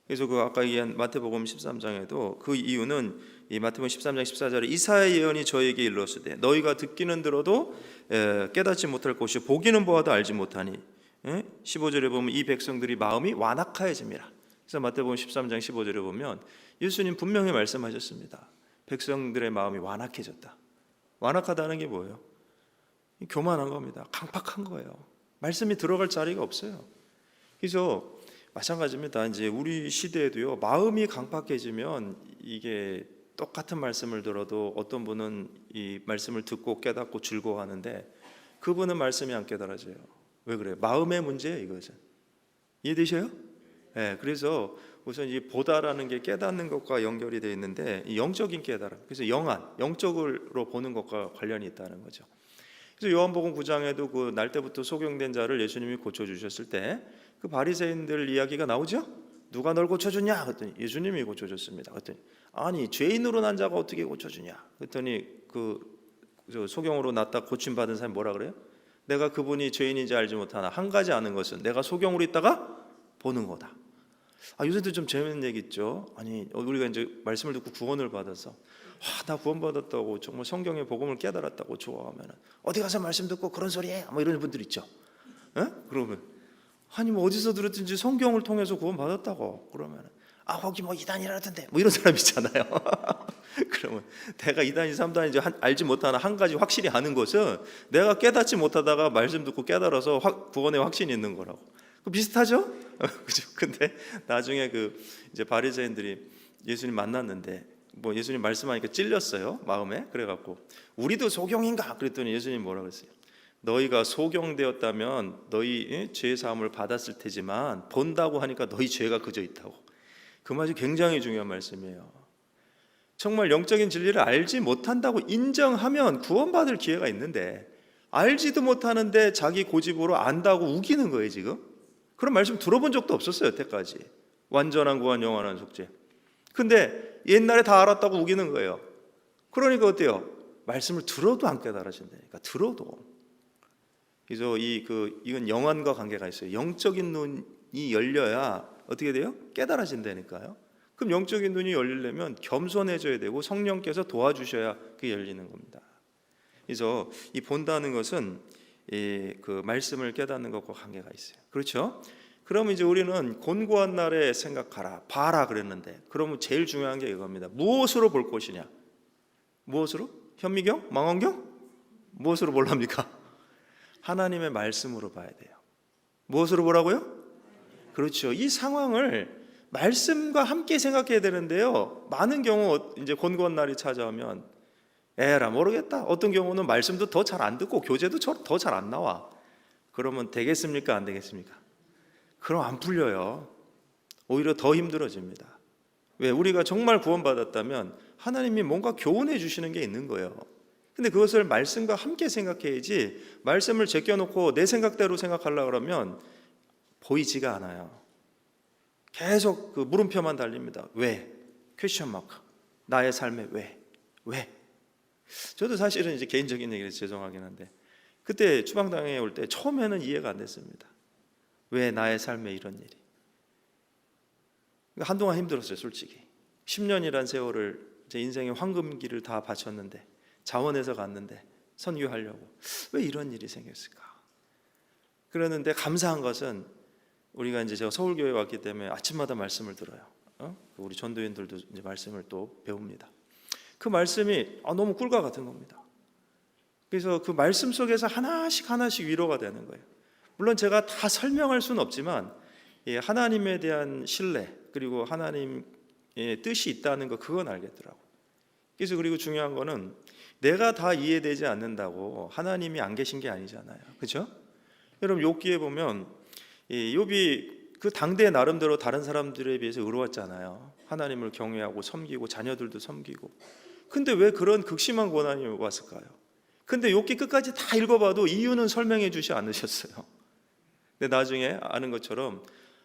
그래서 그 아까 얘기한 마태복음 13장에도 그 이유는 이 마태복음 13장 14절에 이사야 예언이 저에게 일렀으되 너희가 듣기는 들어도 깨닫지 못할 것이요 보기는 보아도 알지 못하니 15절에 보면 이 백성들이 마음이 완악하여짐이라. 그래서 마태복음 13장 15절에 보면 예수님 분명히 말씀하셨습니다. 백성들의 마음이 완악해졌다. 완악하다는 게 뭐예요? 교만한 겁니다. 강팍한 거예요. 말씀이 들어갈 자리가 없어요. 그래서 마찬가지입니다. 이제 우리 시대에도요 마음이 강팍해지면 이게 똑같은 말씀을 들어도 어떤 분은 이 말씀을 듣고 깨닫고 즐거워하는데 그분은 말씀이 안 깨달아져요. 왜 그래요? 마음의 문제예요, 이것은. 이해되셔요? 네, 그래서 우선 이 보다라는 게 깨닫는 것과 연결이 되어 있는데 이 영적인 깨달음, 그래서 영적으로 보는 것과 관련이 있다는 거죠. 그래서 요한복음 9장에도 그 날 때부터 소경된 자를 예수님이 고쳐주셨을 때 그 바리새인들 이야기가 나오죠? 누가 널 고쳐주냐? 그랬더니 예수님이 고쳐줬습니다. 그랬더니 아니 죄인으로 난 자가 어떻게 고쳐주냐? 그랬더니 그 소경으로 났다 고침받은 사람이 뭐라 그래요? 내가 그분이 죄인인지 알지 못하나 한 가지 아는 것은 내가 소경으로 있다가 보는 거다. 요새도 좀 재밌는 얘기 있죠. 아니 우리가 이제 말씀을 듣고 구원을 받아서 나 구원받았다고 정말 성경의 복음을 깨달았다고 좋아하면 어디 가서 말씀 듣고 그런 소리 해? 뭐 이런 분들 있죠. 그러면 아니 뭐 어디서 들었든지 성경을 통해서 구원받았다고 그러면 거기 뭐 이단이라던데 뭐 이런 사람 있잖아요. 그러면 내가 2단이 3단인지 알지 못하나 한 가지 확실히 아는 것은 내가 깨닫지 못하다가 말씀 듣고 깨달아서 구원의 확신이 있는 거라고. 비슷하죠? 그죠? 근데 나중에 그 이제 바리새인들이 예수님 만났는데 뭐 예수님 말씀하니까 찔렸어요, 마음에. 그래갖고 우리도 소경인가? 그랬더니 예수님 뭐라 그랬어요? 너희가 소경되었다면 너희 죄 사함을 받았을 테지만 본다고 하니까 너희 죄가 그저 있다고. 그 말이 굉장히 중요한 말씀이에요. 정말 영적인 진리를 알지 못한다고 인정하면 구원받을 기회가 있는데, 알지도 못하는데 자기 고집으로 안다고 우기는 거예요. 지금 그런 말씀 들어본 적도 없었어요, 여태까지. 완전한 구원, 영원한 속죄. 근데 옛날에 다 알았다고 우기는 거예요. 그러니까 어때요? 말씀을 들어도 안 깨달아진다니까. 들어도. 그래서 이건 영안과 관계가 있어요. 영적인 눈이 열려야 어떻게 돼요? 깨달아진다니까요. 그럼 영적인 눈이 열리려면 겸손해져야 되고 성령께서 도와주셔야 그게 열리는 겁니다. 그래서 이 본다는 것은 그 말씀을 깨닫는 것과 관계가 있어요. 그렇죠? 그러면 이제 우리는 곤고한 날에 생각하라, 봐라 그랬는데, 그러면 제일 중요한 게 이겁니다. 무엇으로 볼 것이냐? 무엇으로? 현미경? 망원경? 무엇으로 보랍니까? 하나님의 말씀으로 봐야 돼요. 무엇으로 보라고요? 그렇죠. 이 상황을 말씀과 함께 생각해야 되는데요, 많은 경우 이제 곤고한 날이 찾아오면 에라 모르겠다. 어떤 경우는 말씀도 더 잘 안 듣고 교제도 더 잘 안 나와. 그러면 되겠습니까? 안 되겠습니까? 그럼 안 풀려요. 오히려 더 힘들어집니다. 왜? 우리가 정말 구원받았다면 하나님이 뭔가 교훈해 주시는 게 있는 거예요. 근데 그것을 말씀과 함께 생각해야지, 말씀을 제껴놓고 내 생각대로 생각하려고 그러면 보이지가 않아요. 계속 그 물음표만 달립니다. 왜? 퀘스천 마크. 나의 삶에 왜? 왜? 저도 사실은 이제 개인적인 얘기를 죄송하긴 한데, 그때 추방당에 올 때 처음에는 이해가 안 됐습니다. 왜 나의 삶에 이런 일이? 한동안 힘들었어요, 솔직히. 10년이란 세월을, 제 인생의 황금기를 다 바쳤는데, 자원해서 갔는데 선교하려고 왜 이런 일이 생겼을까? 그러는데 감사한 것은 우리가 이제 제가 서울교회에 왔기 때문에 아침마다 말씀을 들어요. 우리 전도인들도 이제 말씀을 또 배웁니다. 그 말씀이 너무 꿀과 같은 겁니다. 그래서 그 말씀 속에서 하나씩 위로가 되는 거예요. 물론 제가 다 설명할 수는 없지만 하나님에 대한 신뢰, 그리고 하나님의 뜻이 있다는 거, 그건 알겠더라고요. 그래서 그리고 중요한 거는 내가 다 이해되지 않는다고 하나님이 안 계신 게 아니잖아요. 그렇죠? 여러분 욥기에 보면 욥이 그 당대 나름대로 다른 사람들에 비해서 의로웠잖아요. 하나님을 경외하고 섬기고 자녀들도 섬기고. 근데 왜 그런 극심한 고난이 왔을까요? 근데 욥기 끝까지 다 읽어봐도 이유는 설명해 주지 않으셨어요. 근데 나중에 아는 것처럼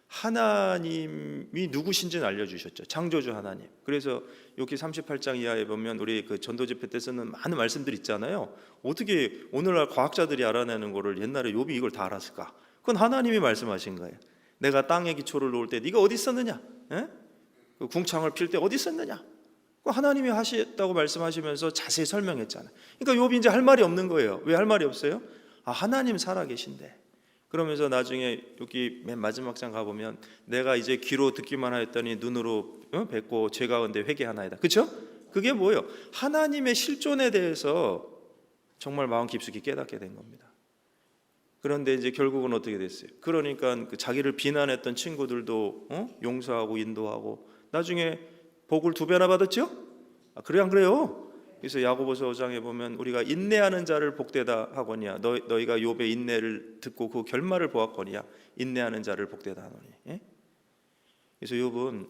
하나님이 누구신지는 알려주셨죠. 창조주 하나님. 그래서 욥기 38장 이하에 보면 우리 그 전도 집회 때 쓰는 많은 말씀들이 있잖아요. 어떻게 오늘날 과학자들이 알아내는 거를 옛날에 욥이 이걸 다 알았을까? 그건 하나님이 말씀하신 거예요. 내가 땅에 기초를 놓을 때 네가 어디 있었느냐? 그 궁창을 필 때 어디 있었느냐? 하나님이 하셨다고 말씀하시면서 자세히 설명했잖아요. 그러니까 욥이 이제 할 말이 없는 거예요. 왜 할 말이 없어요? 하나님 살아계신데. 그러면서 나중에 여기 맨 마지막 장 가보면 내가 이제 귀로 듣기만 하였더니 눈으로 뵙고 죄가 온데 회개하나이다. 그렇죠? 그게 뭐예요? 하나님의 실존에 대해서 정말 마음 깊숙이 깨닫게 된 겁니다. 그런데 이제 결국은 어떻게 됐어요? 그러니까 그 자기를 비난했던 친구들도 용서하고 인도하고 나중에 복을 2배나 받았죠? 그래 안 그래요? 그래서 야고보서 5장에 보면 우리가 인내하는 자를 복되다 하거니와 너희가 욥의 인내를 듣고 그 결말을 보았거니와 인내하는 자를 복되다 하노니. 예? 그래서 욥은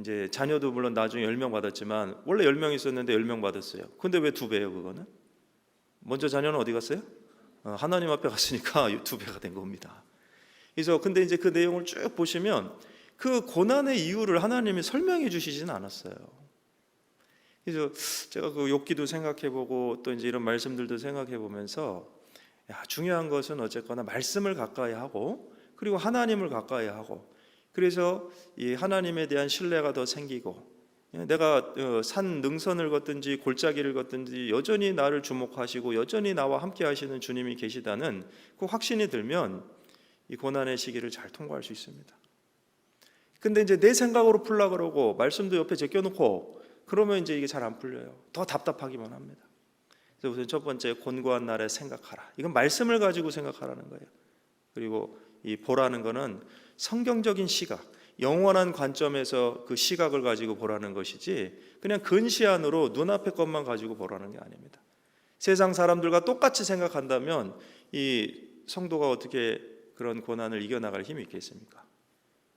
이제 자녀도 물론 나중에 10명 받았지만 원래 10명 있었는데 10명 받았어요. 근데 왜 2배예요 그거는? 먼저 자녀는 어디 갔어요? 하나님 앞에 갔으니까 2배가 된 겁니다. 그래서 근데 이제 그 내용을 쭉 보시면 그 고난의 이유를 하나님이 설명해 주시지는 않았어요. 그래서 제가 그 욥기도 생각해보고 또 이제 이런 말씀들도 생각해보면서 중요한 것은 어쨌거나 말씀을 가까이 하고 그리고 하나님을 가까이 하고, 그래서 이 하나님에 대한 신뢰가 더 생기고, 내가 산 능선을 걷든지 골짜기를 걷든지 여전히 나를 주목하시고 여전히 나와 함께 하시는 주님이 계시다는 그 확신이 들면 이 고난의 시기를 잘 통과할 수 있습니다. 근데 이제 내 생각으로 풀려고 그러고 말씀도 옆에 제껴놓고 그러면 이제 이게 잘 안 풀려요. 더 답답하기만 합니다. 그래서 우선 첫 번째, 곤고한 날에 생각하라. 이건 말씀을 가지고 생각하라는 거예요. 그리고 이 보라는 거는 성경적인 시각, 영원한 관점에서 그 시각을 가지고 보라는 것이지 그냥 근시안으로 눈앞의 것만 가지고 보라는 게 아닙니다. 세상 사람들과 똑같이 생각한다면 이 성도가 어떻게 그런 고난을 이겨나갈 힘이 있겠습니까?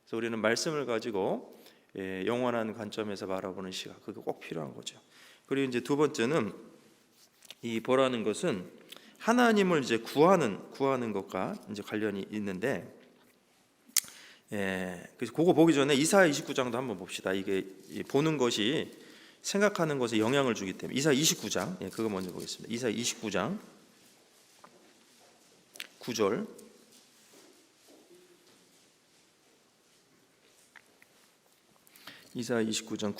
그래서 우리는 말씀을 가지고 영원한 관점에서 바라보는 시각, 그게 꼭 필요한 거죠. 그리고 이제 두 번째는 이 보라는 것은 하나님을 이제 구하는 것과 이제 관련이 있는데, 그래서 그거 보기 전에 이사야 29장도 한번 봅시다. 이게 보는 것이 생각하는 것에 영향을 주기 때문에 이사야 29장, 그거 먼저 보겠습니다. 이사야 29장 9절. 이사야 29장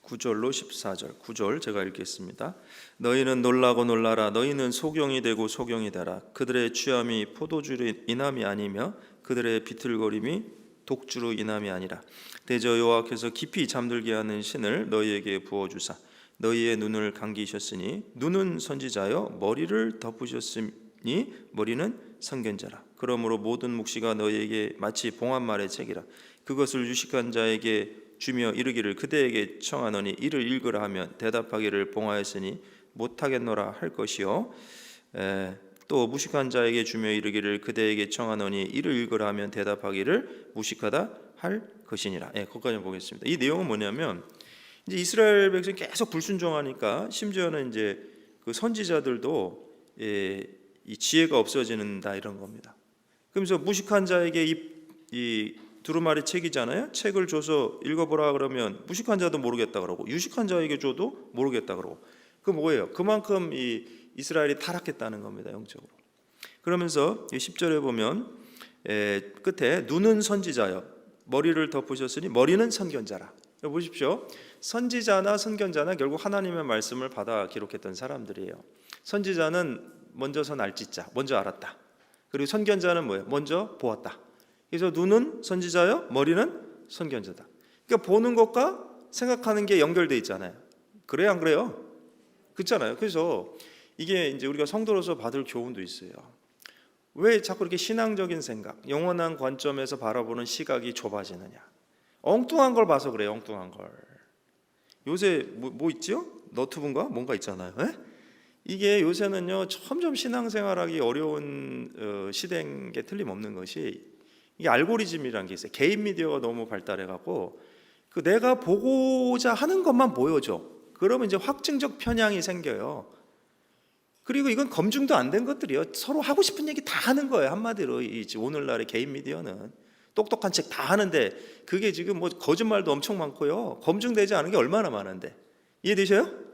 9절로 14절. 9절 제가 읽겠습니다. 너희는 놀라고 놀라라. 너희는 소경이 되고 소경이 되라. 그들의 취함이 포도주로 인함이 아니며 그들의 비틀거림이 독주로 인함이 아니라 대저 여호와께서 깊이 잠들게 하는 신을 너희에게 부어주사 너희의 눈을 감기셨으니 눈은 선지자여 머리를 덮으셨으니 머리는 선견자라. 그러므로 모든 묵시가 너희에게 마치 봉합말의 책이라. 그것을 유식한 자에게 주며 이르기를 그대에게 청하노니 이를 읽으라 하면 대답하기를 봉하였으니 못하겠노라 할 것이요. 또 무식한 자에게 주며 이르기를 그대에게 청하노니 이를 읽으라 하면 대답하기를 무식하다 할 것이니라. 거기까지 보겠습니다. 이 내용은 뭐냐면 이제 이스라엘 백성이 계속 불순종하니까 심지어는 이제 그 선지자들도 이 지혜가 없어지는다 이런 겁니다. 그러면서 무식한 자에게 이 두루마리 책이잖아요. 책을 줘서 읽어보라 그러면 무식한 자도 모르겠다 그러고 유식한 자에게 줘도 모르겠다 그러고 그 뭐예요? 그만큼 이 이스라엘이 타락했다는 겁니다. 영적으로. 그러면서 10절에 보면 끝에 눈은 선지자여 머리를 덮으셨으니 머리는 선견자라. 보십시오. 선지자나 선견자나 결국 하나님의 말씀을 받아 기록했던 사람들이에요. 선지자는 먼저서 날짓자 먼저 알았다. 그리고 선견자는 뭐예요? 먼저 보았다. 그래서 눈은 선지자요, 머리는 선견자다. 그러니까 보는 것과 생각하는 게 연결돼 있잖아요. 그래요, 안 그래요? 그렇잖아요. 그래서 이게 이제 우리가 성도로서 받을 교훈도 있어요. 왜 자꾸 이렇게 신앙적인 생각, 영원한 관점에서 바라보는 시각이 좁아지느냐? 엉뚱한 걸 봐서 그래요. 엉뚱한 걸. 요새 뭐 있지요? 너튜브인가 뭔가 있잖아요. 이게 요새는요 점점 신앙생활하기 어려운 시대인 게 틀림없는 것이 이게 알고리즘이라는 게 있어요. 개인 미디어가 너무 발달해갖고 그 내가 보고자 하는 것만 보여줘. 그러면 이제 확증적 편향이 생겨요. 그리고 이건 검증도 안 된 것들이요. 서로 하고 싶은 얘기 다 하는 거예요. 한마디로 오늘날의 개인 미디어는 똑똑한 책 다 하는데 그게 지금 뭐 거짓말도 엄청 많고요. 검증되지 않은 게 얼마나 많은데 이해되셔요?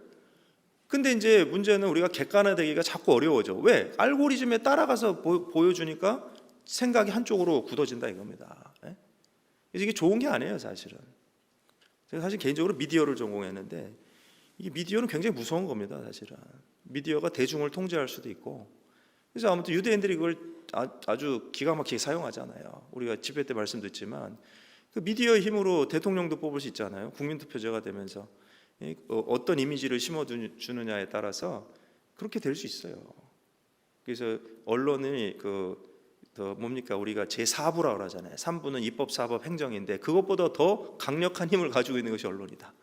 근데 이제 문제는 우리가 객관화되기가 자꾸 어려워져. 왜? 알고리즘에 따라가서 보여주니까 생각이 한쪽으로 굳어진다 이겁니다. 그래서 이게 좋은 게 아니에요, 사실은. 제가 사실 개인적으로 미디어를 전공했는데 이게 미디어는 굉장히 무서운 겁니다, 사실은. 미디어가 대중을 통제할 수도 있고. 그래서 아무튼 유대인들이 그걸 아주 기가 막히게 사용하잖아요. 우리가 집회 때 말씀드렸지만 그 미디어의 힘으로 대통령도 뽑을 수 있잖아요. 국민투표제가 되면서 어떤 이미지를 심어주느냐에 따라서 그렇게 될 수 있어요. 그래서 언론이 뭡니까 우리가 제4부라고 하잖아요. 3부는 입법, 사법, 행정인데 그것보다 더 강력한 힘을 가지고 있는 것이 언론이다.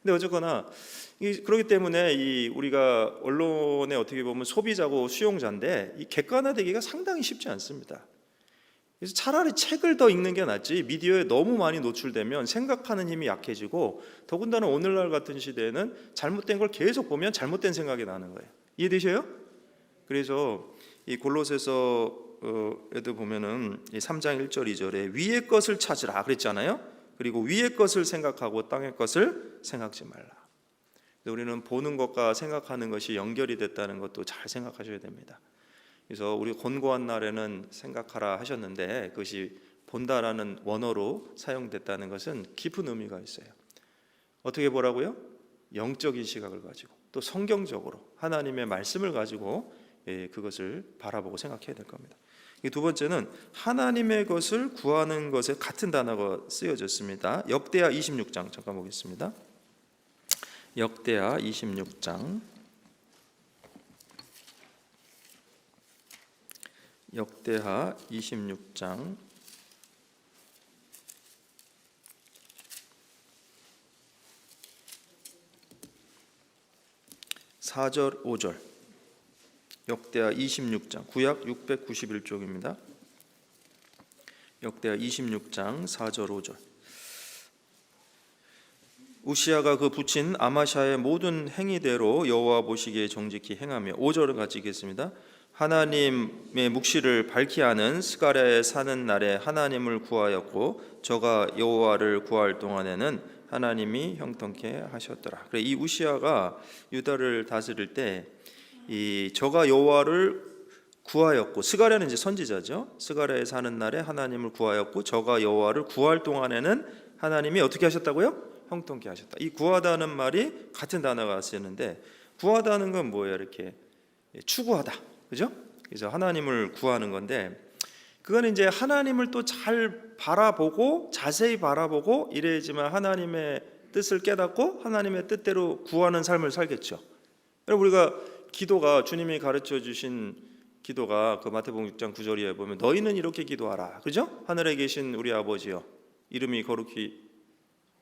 근데 어쨌거나 그렇기 때문에 우리가 언론에 어떻게 보면 소비자고 수용자인데 이 객관화되기가 상당히 쉽지 않습니다. 그래서 차라리 책을 더 읽는 게 낫지 미디어에 너무 많이 노출되면 생각하는 힘이 약해지고 더군다나 오늘날 같은 시대에는 잘못된 걸 계속 보면 잘못된 생각이 나는 거예요. 이해되셔요? 그래서 이 골로새서에도 보면은 3장 1절 2절에 위의 것을 찾으라 그랬잖아요. 그리고 위의 것을 생각하고 땅의 것을 생각지 말라. 우리는 보는 것과 생각하는 것이 연결이 됐다는 것도 잘 생각하셔야 됩니다. 그래서 우리 곤고한 날에는 생각하라 하셨는데 그것이 본다라는 원어로 사용됐다는 것은 깊은 의미가 있어요. 어떻게 보라고요? 영적인 시각을 가지고 또 성경적으로 하나님의 말씀을 가지고 그것을 바라보고 생각해야 될 겁니다. 두 번째는 하나님의 것을 구하는 것에 같은 단어가 쓰여졌습니다. 역대하 26장 잠깐 보겠습니다. 역대하 26장 역대하 26장 4절 5절. 역대하 26장, 구약 691쪽입니다. 역대하 26장 4절 5절. 우시야가 그 붙인 아마샤의 모든 행위대로 여호와 보시기에 정직히 행하며, 5절을 같이 읽겠습니다. 하나님의 묵시를 밝히 아는 스가랴에 사는 날에 하나님을 구하였고 저가 여호와를 구할 동안에는 하나님이 형통케 하셨더라. 그래, 이 우시야가 유다를 다스릴 때 이 저가 여호와를 구하였고, 스가랴는 이제 선지자죠. 스가랴에 사는 날에 하나님을 구하였고 저가 여호와를 구할 동안에는 하나님이 어떻게 하셨다고요? 형통케 하셨다. 이 구하다는 말이 같은 단어가 쓰이는데, 구하다는 건 뭐예요? 이렇게 추구하다, 그죠? 그래서 하나님을 구하는 건데, 그건 이제 하나님을 또 잘 바라보고 자세히 바라보고 이래야지만 하나님의 뜻을 깨닫고 하나님의 뜻대로 구하는 삶을 살겠죠. 여러분, 우리가 기도가, 주님이 가르쳐 주신 기도가 그 마태복음 6장 9절에 보면 너희는 이렇게 기도하라, 그죠? 하늘에 계신 우리 아버지여, 이름이 거룩히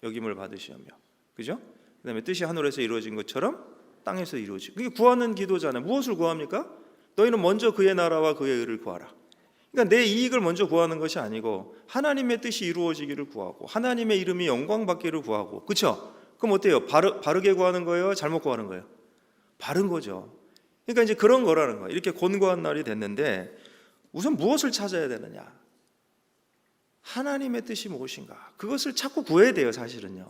여김을 받으시오며, 그죠? 그다음에 뜻이 하늘에서 이루어진 것처럼 땅에서 이루어지고, 그게 구하는 기도잖아요. 무엇을 구합니까? 너희는 먼저 그의 나라와 그의 의를 구하라. 그러니까 내 이익을 먼저 구하는 것이 아니고 하나님의 뜻이 이루어지기를 구하고 하나님의 이름이 영광받기를 구하고, 그렇죠? 그럼 어때요? 바르게 구하는 거예요? 잘못 구하는 거예요? 바른 거죠. 그러니까 이제 그런 거라는 거예요. 이렇게 곤고한 날이 됐는데 우선 무엇을 찾아야 되느냐? 하나님의 뜻이 무엇인가? 그것을 자꾸 구해야 돼요, 사실은요.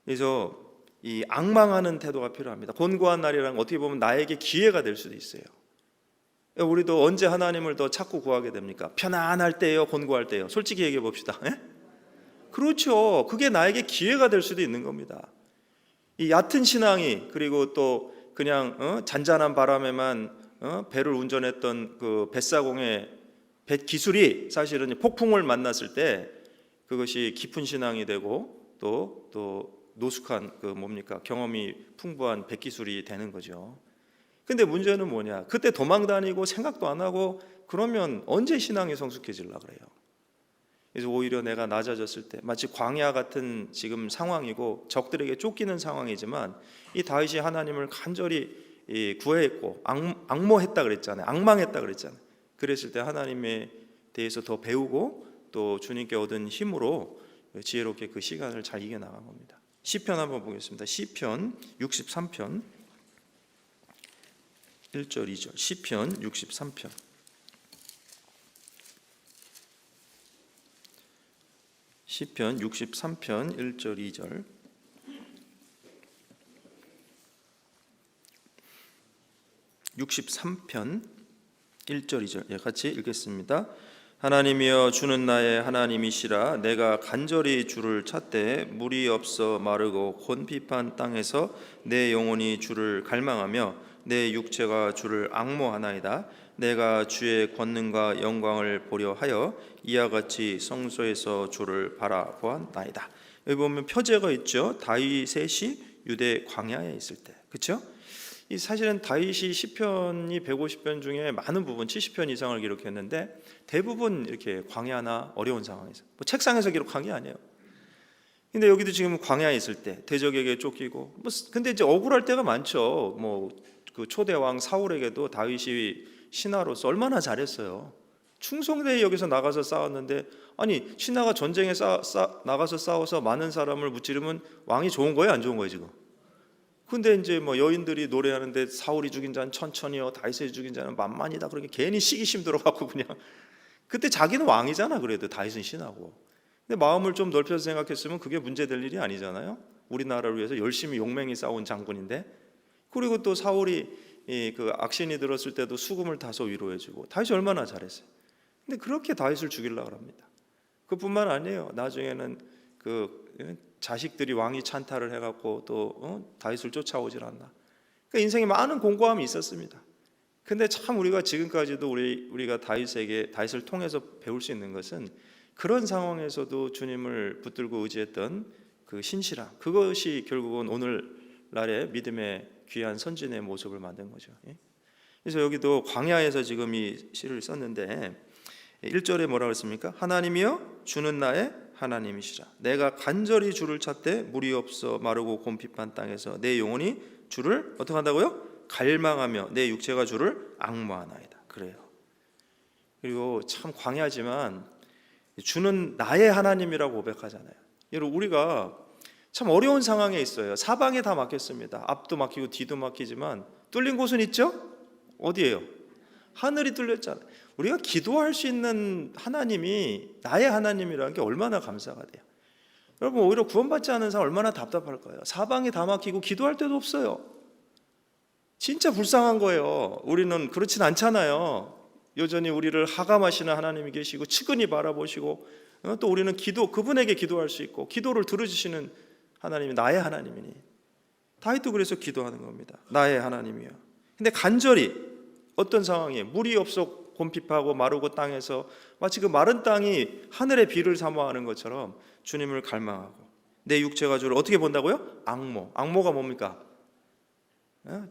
그래서 이 앙망하는 태도가 필요합니다. 곤고한 날이라는 건 어떻게 보면 나에게 기회가 될 수도 있어요. 우리도 언제 하나님을 더 찾고 구하게 됩니까? 편안할 때예요, 곤고할 때예요? 솔직히 얘기해 봅시다. 그렇죠. 그게 나에게 기회가 될 수도 있는 겁니다. 이 얕은 신앙이, 그리고 또 그냥 잔잔한 바람에만 배를 운전했던 그 뱃사공의 배 기술이 사실은 폭풍을 만났을 때 그것이 깊은 신앙이 되고 또 노숙한 그 경험이 풍부한 배 기술이 되는 거죠. 근데 문제는 뭐냐? 그때 도망 다니고 생각도 안 하고 그러면 언제 신앙이 성숙해지려고 그래요? 그래서 오히려 내가 낮아졌을 때, 마치 광야 같은 지금 상황이고 적들에게 쫓기는 상황이지만 이 다윗이 하나님을 간절히 구했고 앙모했다 그랬잖아요. 앙망했다 그랬잖아요. 그랬을 때 하나님에 대해서 더 배우고 또 주님께 얻은 힘으로 지혜롭게 그 시간을 잘 이겨나간 겁니다. 시편 한번 보겠습니다. 시편 63편 1절 2절. 시편 63편. 시편 63편 1절 2절. (63편) 1절 2절 같이 읽겠습니다. 하나님이여, 주는 나의 하나님이시라. 내가 간절히 주를 찾되 물이 없어 마르고 곤핍한 땅에서 내 영혼이 주를 갈망하며 내 육체가 주를 앙모하나이다. 내가 주의 권능과 영광을 보려 하여 이와 같이 성소에서 주를 바라보았나이다. 여기 보면 표제가 있죠. 다윗의 유대 광야에 있을 때, 그렇죠? 이 사실은 다윗이 시편이 150편 중에 많은 부분 70편 이상을 기록했는데 대부분 이렇게 광야나 어려운 상황에서, 책상에서 기록한 게 아니에요. 근데 여기도 지금 광야에 있을 때 대적에게 쫓기고, 근데 이제 억울할 때가 많죠. 그 초대 왕 사울에게도 다윗이 신하로서 얼마나 잘했어요. 충성되이 여기서 나가서 싸웠는데, 아니 신하가 전쟁에 나가서 싸워서 많은 사람을 무찌르면 왕이 좋은 거예요, 안 좋은 거예요 지금? 근데 이제 여인들이 노래하는데 사울이 죽인 자는 천천히요, 다윗이 죽인 자는 만만이다. 그렇게 괜히 시기심 들어갖고 그냥, 그때 자기는 왕이잖아. 그래도 다윗은 신하고. 근데 마음을 좀 넓혀서 생각했으면 그게 문제될 일이 아니잖아요. 우리나라를 위해서 열심히 용맹히 싸운 장군인데. 그리고 또 사울이 그 악신이 들었을 때도 수금을 타서 위로해주고, 다윗이 얼마나 잘했어요. 근데 그렇게 다윗을 죽이려고 합니다. 그뿐만 아니에요. 나중에는 그 자식들이 왕이 찬탈을 해갖고 또 다윗을 쫓아오질 않나. 그러니까 인생에 많은 공고함이 있었습니다. 근데 참 우리가 지금까지도 우리가 다윗을 통해서 배울 수 있는 것은 그런 상황에서도 주님을 붙들고 의지했던 그 신실함, 그것이 결국은 오늘날의 믿음의 귀한 선진의 모습을 만든 거죠. 그래서 여기도 광야에서 지금 이 시를 썼는데 1절에 뭐라고 했습니까? 하나님이여, 주는 나의 하나님이시라. 내가 간절히 주를 찾되 물이 없어 마르고 곰핍한 땅에서 내 영혼이 주를 어떻게 한다고요? 갈망하며 내 육체가 주를 앙모하나이다. 그래요. 그리고 참 광야지만 주는 나의 하나님이라고 고백하잖아요. 여러분, 우리가 참 어려운 상황에 있어요. 사방에 다 막혔습니다. 앞도 막히고 뒤도 막히지만 뚫린 곳은 있죠? 어디예요? 하늘이 뚫렸잖아요. 우리가 기도할 수 있는 하나님이 나의 하나님이라는 게 얼마나 감사가 돼요. 여러분, 오히려 구원받지 않은 사람 얼마나 답답할까요? 사방이 다 막히고 기도할 데도 없어요. 진짜 불쌍한 거예요. 우리는 그렇진 않잖아요. 여전히 우리를 하감하시는 하나님이 계시고 측은히 바라보시고, 또 우리는 그분에게 기도할 수 있고 기도를 들어주시는 하나님이 나의 하나님이니, 다윗도 그래서 기도하는 겁니다. 나의 하나님이여. 근데 간절히 어떤 상황에 물이 없어 곰핍하고 마르고 땅에서 마치 그 마른 땅이 하늘의 비를 사모하는 것처럼 주님을 갈망하고, 내 육체가 주를 어떻게 본다고요? 앙모가 뭡니까?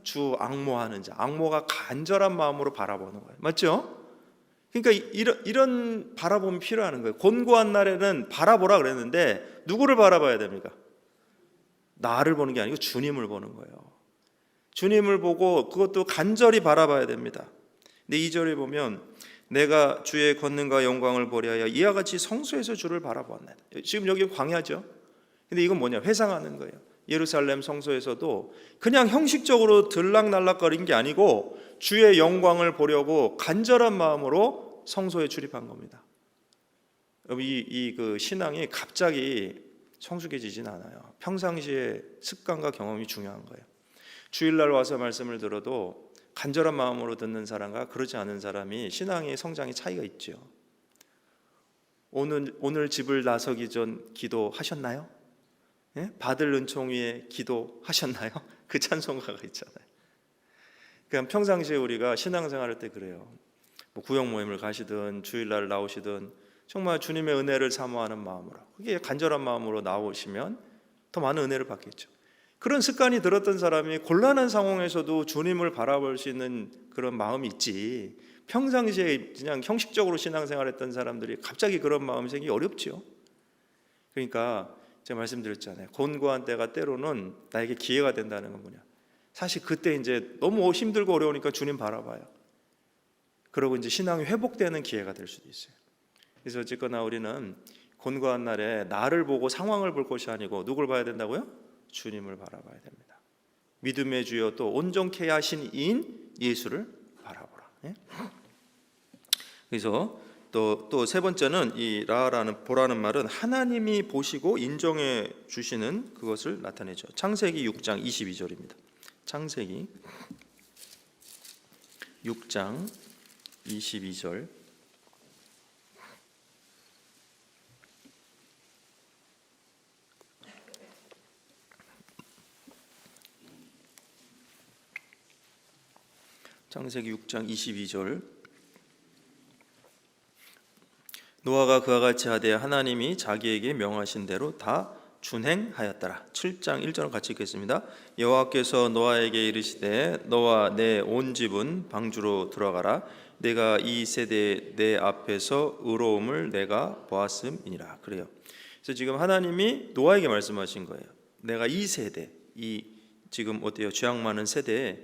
주 앙모하는 자. 앙모가 간절한 마음으로 바라보는 거예요. 맞죠? 그러니까 이런 바라봄이 필요한 거예요. 곤고한 날에는 바라보라 그랬는데 누구를 바라봐야 됩니까? 나를 보는 게 아니고 주님을 보는 거예요. 주님을 보고 그것도 간절히 바라봐야 됩니다. 근데 2절에 보면 내가 주의 권능과 영광을 보려 하여 이와 같이 성소에서 주를 바라보았나이다. 지금 여기 광야죠. 근데 이건 뭐냐? 회상하는 거예요. 예루살렘 성소에서도 그냥 형식적으로 들락날락거린 게 아니고 주의 영광을 보려고 간절한 마음으로 성소에 출입한 겁니다. 그 신앙이 갑자기 성숙해지진 않아요. 평상시의 습관과 경험이 중요한 거예요. 주일날 와서 말씀을 들어도 간절한 마음으로 듣는 사람과 그러지 않은 사람이 신앙의 성장의 차이가 있죠. 오늘 집을 나서기 전 기도하셨나요? 예? 받을 은총 위에 기도하셨나요? 그 찬송가가 있잖아요. 그냥 평상시에 우리가 신앙생활할 때 그래요. 뭐 구역 모임을 가시든 주일날 나오시든 정말 주님의 은혜를 사모하는 마음으로, 그게 간절한 마음으로 나오시면 더 많은 은혜를 받겠죠. 그런 습관이 들었던 사람이 곤란한 상황에서도 주님을 바라볼 수 있는 그런 마음이 있지, 평상시에 그냥 형식적으로 신앙생활했던 사람들이 갑자기 그런 마음이 생기기 어렵죠. 그러니까 제가 말씀드렸잖아요. 곤고한 때가 때로는 나에게 기회가 된다는 건 뭐냐? 사실 그때 이제 너무 힘들고 어려우니까 주님 바라봐요. 그러고 이제 신앙이 회복되는 기회가 될 수도 있어요. 그래서 어쨌거나 우리는 곤고한 날에 나를 보고 상황을 볼 것이 아니고 누굴 봐야 된다고요? 주님을 바라봐야 됩니다. 믿음의 주여 또 온전케 하신 이인 예수를 바라보라. 예? 그래서 또 세 번째는 이 라라는 보라는 말은 하나님이 보시고 인정해 주시는 그것을 나타내죠. 창세기 6장 22절입니다. 창세기 6장 22절. 창세기 6장 22절. 노아가 그와 같이 하되 하나님이 자기에게 명하신 대로 다 준행하였더라. 7장 1절을 같이 읽겠습니다. 여호와께서 노아에게 이르시되 너와 내 온 집은 방주로 들어가라. 내가 이 세대에 내 앞에서 의로움을 내가 보았음이니라. 그래요. 그래서 지금 하나님이 노아에게 말씀하신 거예요. 내가 이 세대, 이 지금 어때요? 죄악 많은 세대에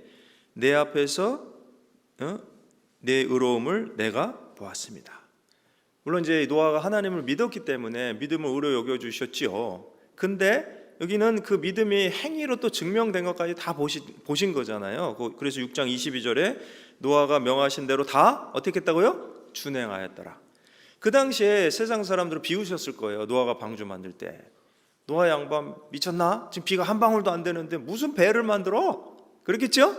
내 앞에서 내 의로움을 내가 보았습니다. 물론 이제 노아가 하나님을 믿었기 때문에 믿음을 의로 여겨주셨지요. 근데 여기는 그 믿음이 행위로 또 증명된 것까지 다 보신 거잖아요. 그래서 6장 22절에 노아가 명하신 대로 다 어떻게 했다고요? 준행하였더라. 그 당시에 세상 사람들을 비웃으셨을 거예요. 노아가 방주 만들 때. 노아 양반 미쳤나? 지금 비가 한 방울도 안 되는데 무슨 배를 만들어? 그렇겠죠?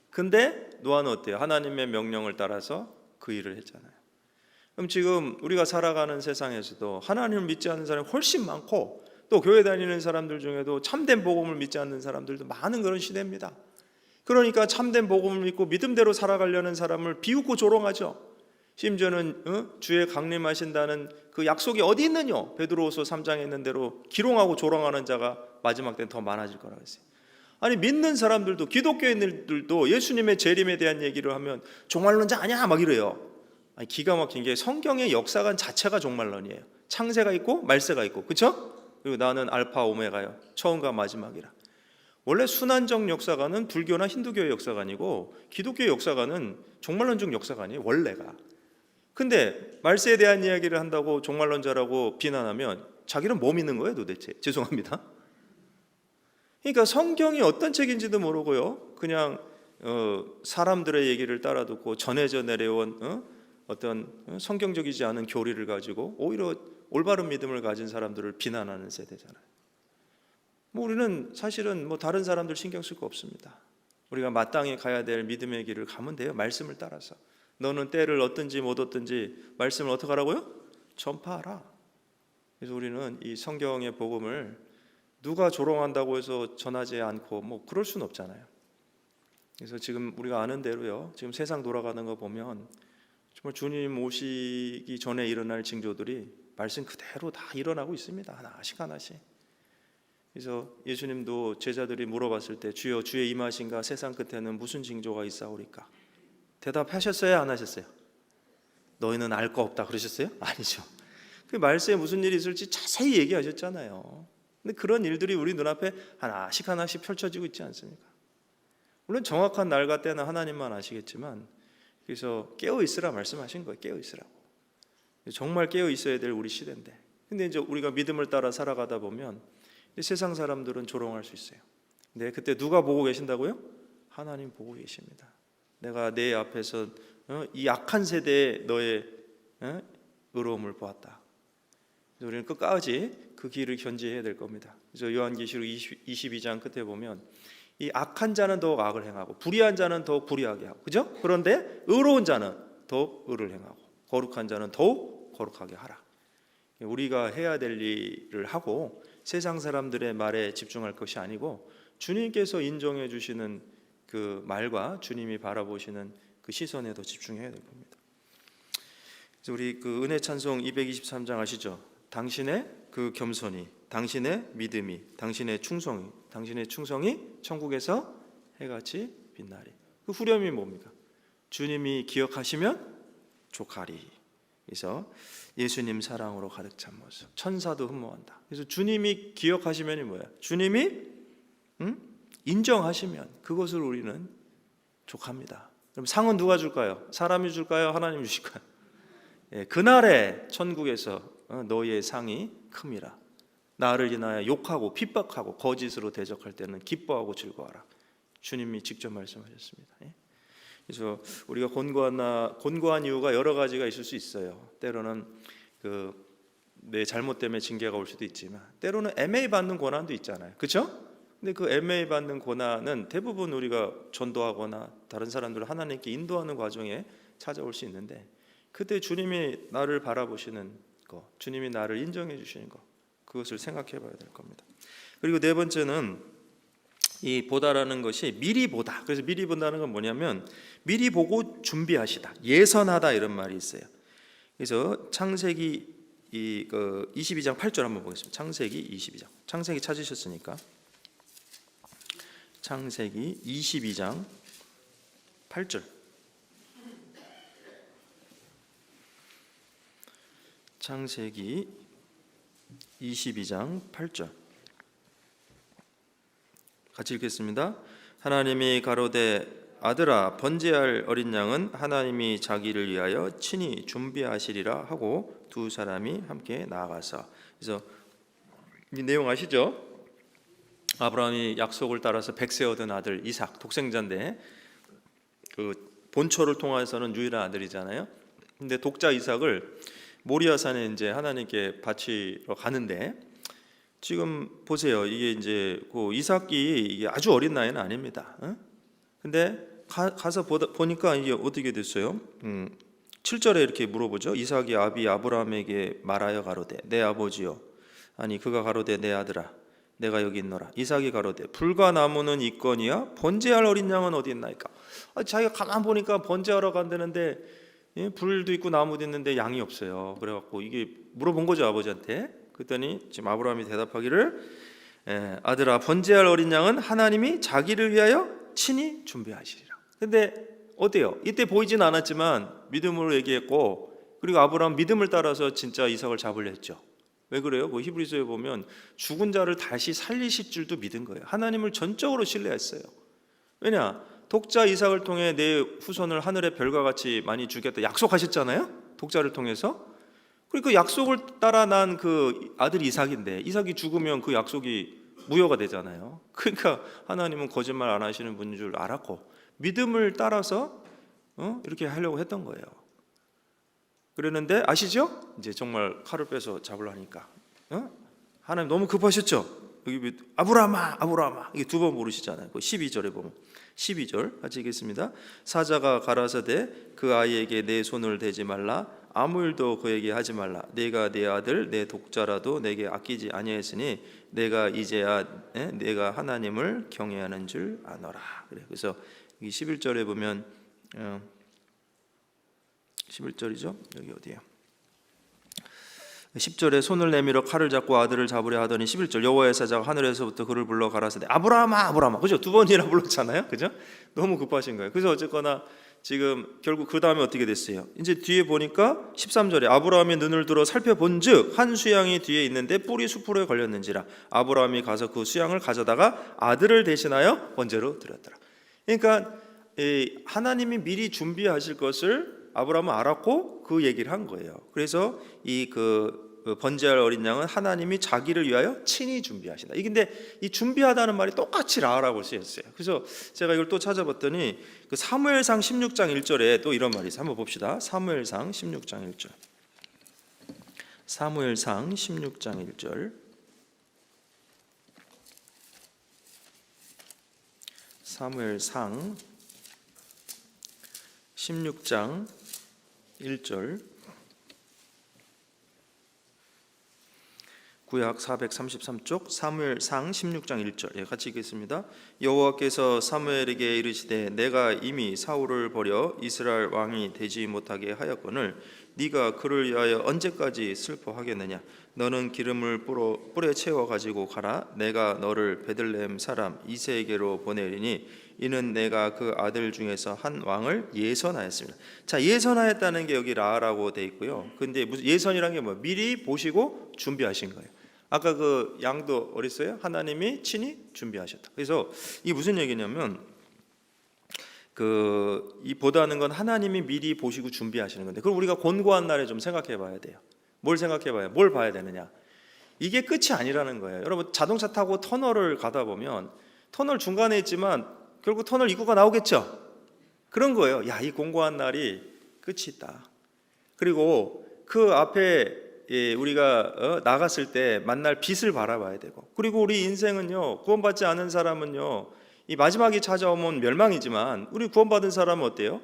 근데 노아는 어때요? 하나님의 명령을 따라서 그 일을 했잖아요. 그럼 지금 우리가 살아가는 세상에서도 하나님을 믿지 않는 사람이 훨씬 많고, 또 교회 다니는 사람들 중에도 참된 복음을 믿지 않는 사람들도 많은 그런 시대입니다. 그러니까 참된 복음을 믿고 믿음대로 살아가려는 사람을 비웃고 조롱하죠. 심지어는 주의 강림하신다는 그 약속이 어디 있느냐? 베드로후서 3장에 있는 대로 기롱하고 조롱하는 자가 마지막 때는 더 많아질 거라고 했어요. 아니, 믿는 사람들도, 기독교인들도 예수님의 재림에 대한 얘기를 하면 종말론자 아니야 막 이래요. 아니, 기가 막힌 게 성경의 역사관 자체가 종말론이에요. 창세가 있고 말세가 있고, 그렇죠? 그리고 나는 알파 오메가요, 처음과 마지막이라. 원래 순환적 역사관은 불교나 힌두교의 역사관이고 기독교의 역사관은 종말론적 역사관이에요, 원래가. 근데 말세에 대한 이야기를 한다고 종말론자라고 비난하면 자기는 뭐 믿는 거예요 도대체? 죄송합니다. 그러니까 성경이 어떤 책인지도 모르고요, 그냥 사람들의 얘기를 따라 듣고 전해져 내려온 어떤 성경적이지 않은 교리를 가지고 오히려 올바른 믿음을 가진 사람들을 비난하는 세대잖아요. 뭐 우리는 사실은 뭐 다른 사람들 신경 쓸 거 없습니다. 우리가 마땅히 가야 될 믿음의 길을 가면 돼요. 말씀을 따라서. 너는 때를 얻든지 못 얻든지 말씀을 어떻게 하라고요? 전파하라. 그래서 우리는 이 성경의 복음을 누가 조롱한다고 해서 전하지 않고 뭐 그럴 수는 없잖아요. 그래서 지금 우리가 아는 대로요, 지금 세상 돌아가는 거 보면 정말 주님 오시기 전에 일어날 징조들이 말씀 그대로 다 일어나고 있습니다. 하나씩 하나씩. 그래서 예수님도 제자들이 물어봤을 때 주여 주의 임하신가 세상 끝에는 무슨 징조가 있사오리까? 대답하셨어요? 안 하셨어요? 너희는 알 거 없다 그러셨어요? 아니죠. 그 말세에 무슨 일이 있을지 자세히 얘기하셨잖아요. 근데 그런 일들이 우리 눈앞에 하나씩 하나씩 펼쳐지고 있지 않습니까? 물론 정확한 날과 때는 하나님만 아시겠지만, 그래서 깨어 있으라 말씀하신 거예요. 깨어 있으라고. 정말 깨어 있어야 될 우리 시대인데, 근데 이제 우리가 믿음을 따라 살아가다 보면 세상 사람들은 조롱할 수 있어요. 근데 그때 누가 보고 계신다고요? 하나님 보고 계십니다. 내가 내 앞에서 이 악한 세대의 너의 의로움을 보았다. 우리는 끝까지 그 길을 견지해야 될 겁니다. 그래서 요한계시록 22장 끝에 보면 이 악한 자는 더욱 악을 행하고 불의한 자는 더욱 불의하게 하고, 그죠? 그런데 의로운 자는 더욱 의를 행하고 거룩한 자는 더욱 거룩하게 하라. 우리가 해야 될 일을 하고 세상 사람들의 말에 집중할 것이 아니고 주님께서 인정해 주시는 그 말과 주님이 바라보시는 그 시선에 더 집중해야 될 겁니다. 그래서 우리 그 은혜 찬송 223장 아시죠? 당신의 그 겸손이, 당신의 믿음이, 당신의 충성이 천국에서 해같이 빛나리. 그 후렴이 뭡니까? 주님이 기억하시면 족하리. 그래서 예수님 사랑으로 가득 찬 모습, 천사도 흠모한다. 그래서 주님이 기억하시면이 뭐야? 주님이 인정하시면 그것을 우리는 족합니다. 그럼 상은 누가 줄까요? 사람이 줄까요? 하나님이 주실까요? 예, 그날에 천국에서 너희의 상이 큼이라. 나를 인하여 욕하고 핍박하고 거짓으로 대적할 때는 기뻐하고 즐거워하라. 주님이 직접 말씀하셨습니다. 예? 그래서 우리가 곤고한 이유가 여러 가지가 있을 수 있어요. 때로는 내 잘못 때문에 징계가 올 수도 있지만, 때로는 애매히 받는 고난도 있잖아요. 그렇죠? 근데 그 애매히 받는 고난은 대부분 우리가 전도하거나 다른 사람들을 하나님께 인도하는 과정에 찾아올 수 있는데, 그때 주님이 나를 바라보시는 거, 주님이 나를 인정해 주시는 거, 그것을 생각해 봐야 될 겁니다. 그리고 네 번째는 이 보다라는 것이 미리 보다. 그래서 미리 본다는 건 뭐냐면 미리 보고 준비하시다, 예선하다, 이런 말이 있어요. 그래서 창세기 22장 8절 한번 보겠습니다. 창세기 22장. 창세기 찾으셨으니까 창세기 22장 8절. 창세기 22장 8절 같이 읽겠습니다. 하나님이 가로되 아들아 번제할 어린 양은 하나님이 자기를 위하여 친히 준비하시리라 하고 두 사람이 함께 나아가서. 그래서 이 내용 아시죠? 아브라함이 약속을 따라서 백세 얻은 아들 이삭, 독생자인데 그 본초를 통해서는 유일한 아들이잖아요. 근데 독자 이삭을 모리아산에 이제 하나님께 바치러 가는데, 지금 보세요. 이게 이제 그 이삭이 이게 아주 어린 나이는 아닙니다. 근데 가서 보니까 이게 어떻게 됐어요? 7절에 이렇게 물어보죠. 이삭이 아비 아브라함에게 말하여 가로되 내 아버지요. 아니 그가 가로되 내 아들아 내가 여기 있노라. 이삭이 가로되 불과 나무는 있거니와 번제할 어린 양은 어디 있나이까? 자기가 가만 보니까 번제하러 간다는데 불도 있고 나무도 있는데 양이 없어요. 그래갖고 이게 물어본 거죠, 아버지한테. 그랬더니 지금 아브라함이 대답하기를 아들아 번제할 어린 양은 하나님이 자기를 위하여 친히 준비하시리라. 근데 어때요? 이때 보이진 않았지만 믿음으로 얘기했고, 그리고 아브라함 믿음을 따라서 진짜 이삭을 잡으려 했죠. 왜 그래요? 뭐 히브리서에 보면 죽은 자를 다시 살리실 줄도 믿은 거예요. 하나님을 전적으로 신뢰했어요. 왜냐? 독자 이삭을 통해 내 후손을 하늘의 별과 같이 많이 주겠다 약속하셨잖아요. 독자를 통해서. 그리고 그 약속을 따라 난 그 아들 이삭인데 이삭이 죽으면 그 약속이 무효가 되잖아요. 그러니까 하나님은 거짓말 안 하시는 분인 줄 알았고 믿음을 따라서 이렇게 하려고 했던 거예요. 그랬는데 아시죠? 이제 정말 칼을 빼서 잡으려니까 하나님 너무 급하셨죠? 여기 아브라함아 아브라함아 이게 두 번 부르시잖아요. 12절에 보면 12절 같이 읽겠습니다. 사자가 가라사대 그 아이에게 내 손을 대지 말라 아무 일도 그에게 하지 말라 내가 내 아들 내 독자라도 내게 아끼지 아니하였으니 내가 이제야 내가 하나님을 경외하는 줄 아노라. 그래서 이 11절에 보면 11절이죠. 여기 어디예요? 10절에 손을 내밀어 칼을 잡고 아들을 잡으려 하더니 11절 여호와의 사자가 하늘에서부터 그를 불러 가라사대 아브라함아 아브라함아 그죠? 두 번이나 불렀잖아요. 그죠? 너무 급하신 거예요. 그래서 어쨌거나 지금 결국 그 다음에 어떻게 됐어요? 이제 뒤에 보니까 13절에 아브라함이 눈을 들어 살펴본즉 한 수양이 뒤에 있는데 뿔이 수풀에 걸렸는지라 아브라함이 가서 그 수양을 가져다가 아들을 대신하여 번제로 드렸더라. 그러니까 하나님이 미리 준비하실 것을 아브라함은 알았고 그 얘기를 한 거예요. 그래서 이 번제할 어린 양은 하나님이 자기를 위하여 친히 준비하신다. 근데 이 준비하다는 말이 똑같이 라라고 쓰였어요. 그래서 제가 이걸 또 찾아봤더니 그 사무엘상 16장 1절에 또 이런 말이 있어요. 한번 봅시다. 사무엘상 16장 1절. 사무엘상 16장 1절. 사무엘상 16장 1절 구약 433쪽 사무엘상 16장 1절 같이 읽겠습니다. 여호와께서 사무엘에게 이르시되 내가 이미 사울을 버려 이스라엘 왕이 되지 못하게 하였거늘 네가 그를 위하여 언제까지 슬퍼하겠느냐 너는 기름을 뿔에 채워 가지고 가라 내가 너를 베들레헴 사람 이새에게로 보내리니 이는 내가 그 아들 중에서 한 왕을 예선하였습니다. 자, 예선하였다는 게 여기 라라고 돼 있고요. 근데 무슨 예선이란 게 뭐예요? 미리 보시고 준비하신 거예요. 아까 그 양도 어딨어요? 하나님이 친히 준비하셨다. 그래서 이게 무슨 얘기냐면 이 보다는 건 하나님이 미리 보시고 준비하시는 건데 그걸 우리가 곤고한 날에 좀 생각해 봐야 돼요. 뭘 생각해 봐요? 뭘 봐야 되느냐? 이게 끝이 아니라는 거예요. 여러분 자동차 타고 터널을 가다 보면 터널 중간에 있지만 결국 터널 입구가 나오겠죠? 그런 거예요. 야, 이 공고한 날이 끝이 있다. 그리고 그 앞에 우리가 나갔을 때 만날 빛을 바라봐야 되고 그리고 우리 인생은요 구원받지 않은 사람은요 이 마지막이 찾아오면 멸망이지만 우리 구원받은 사람은 어때요?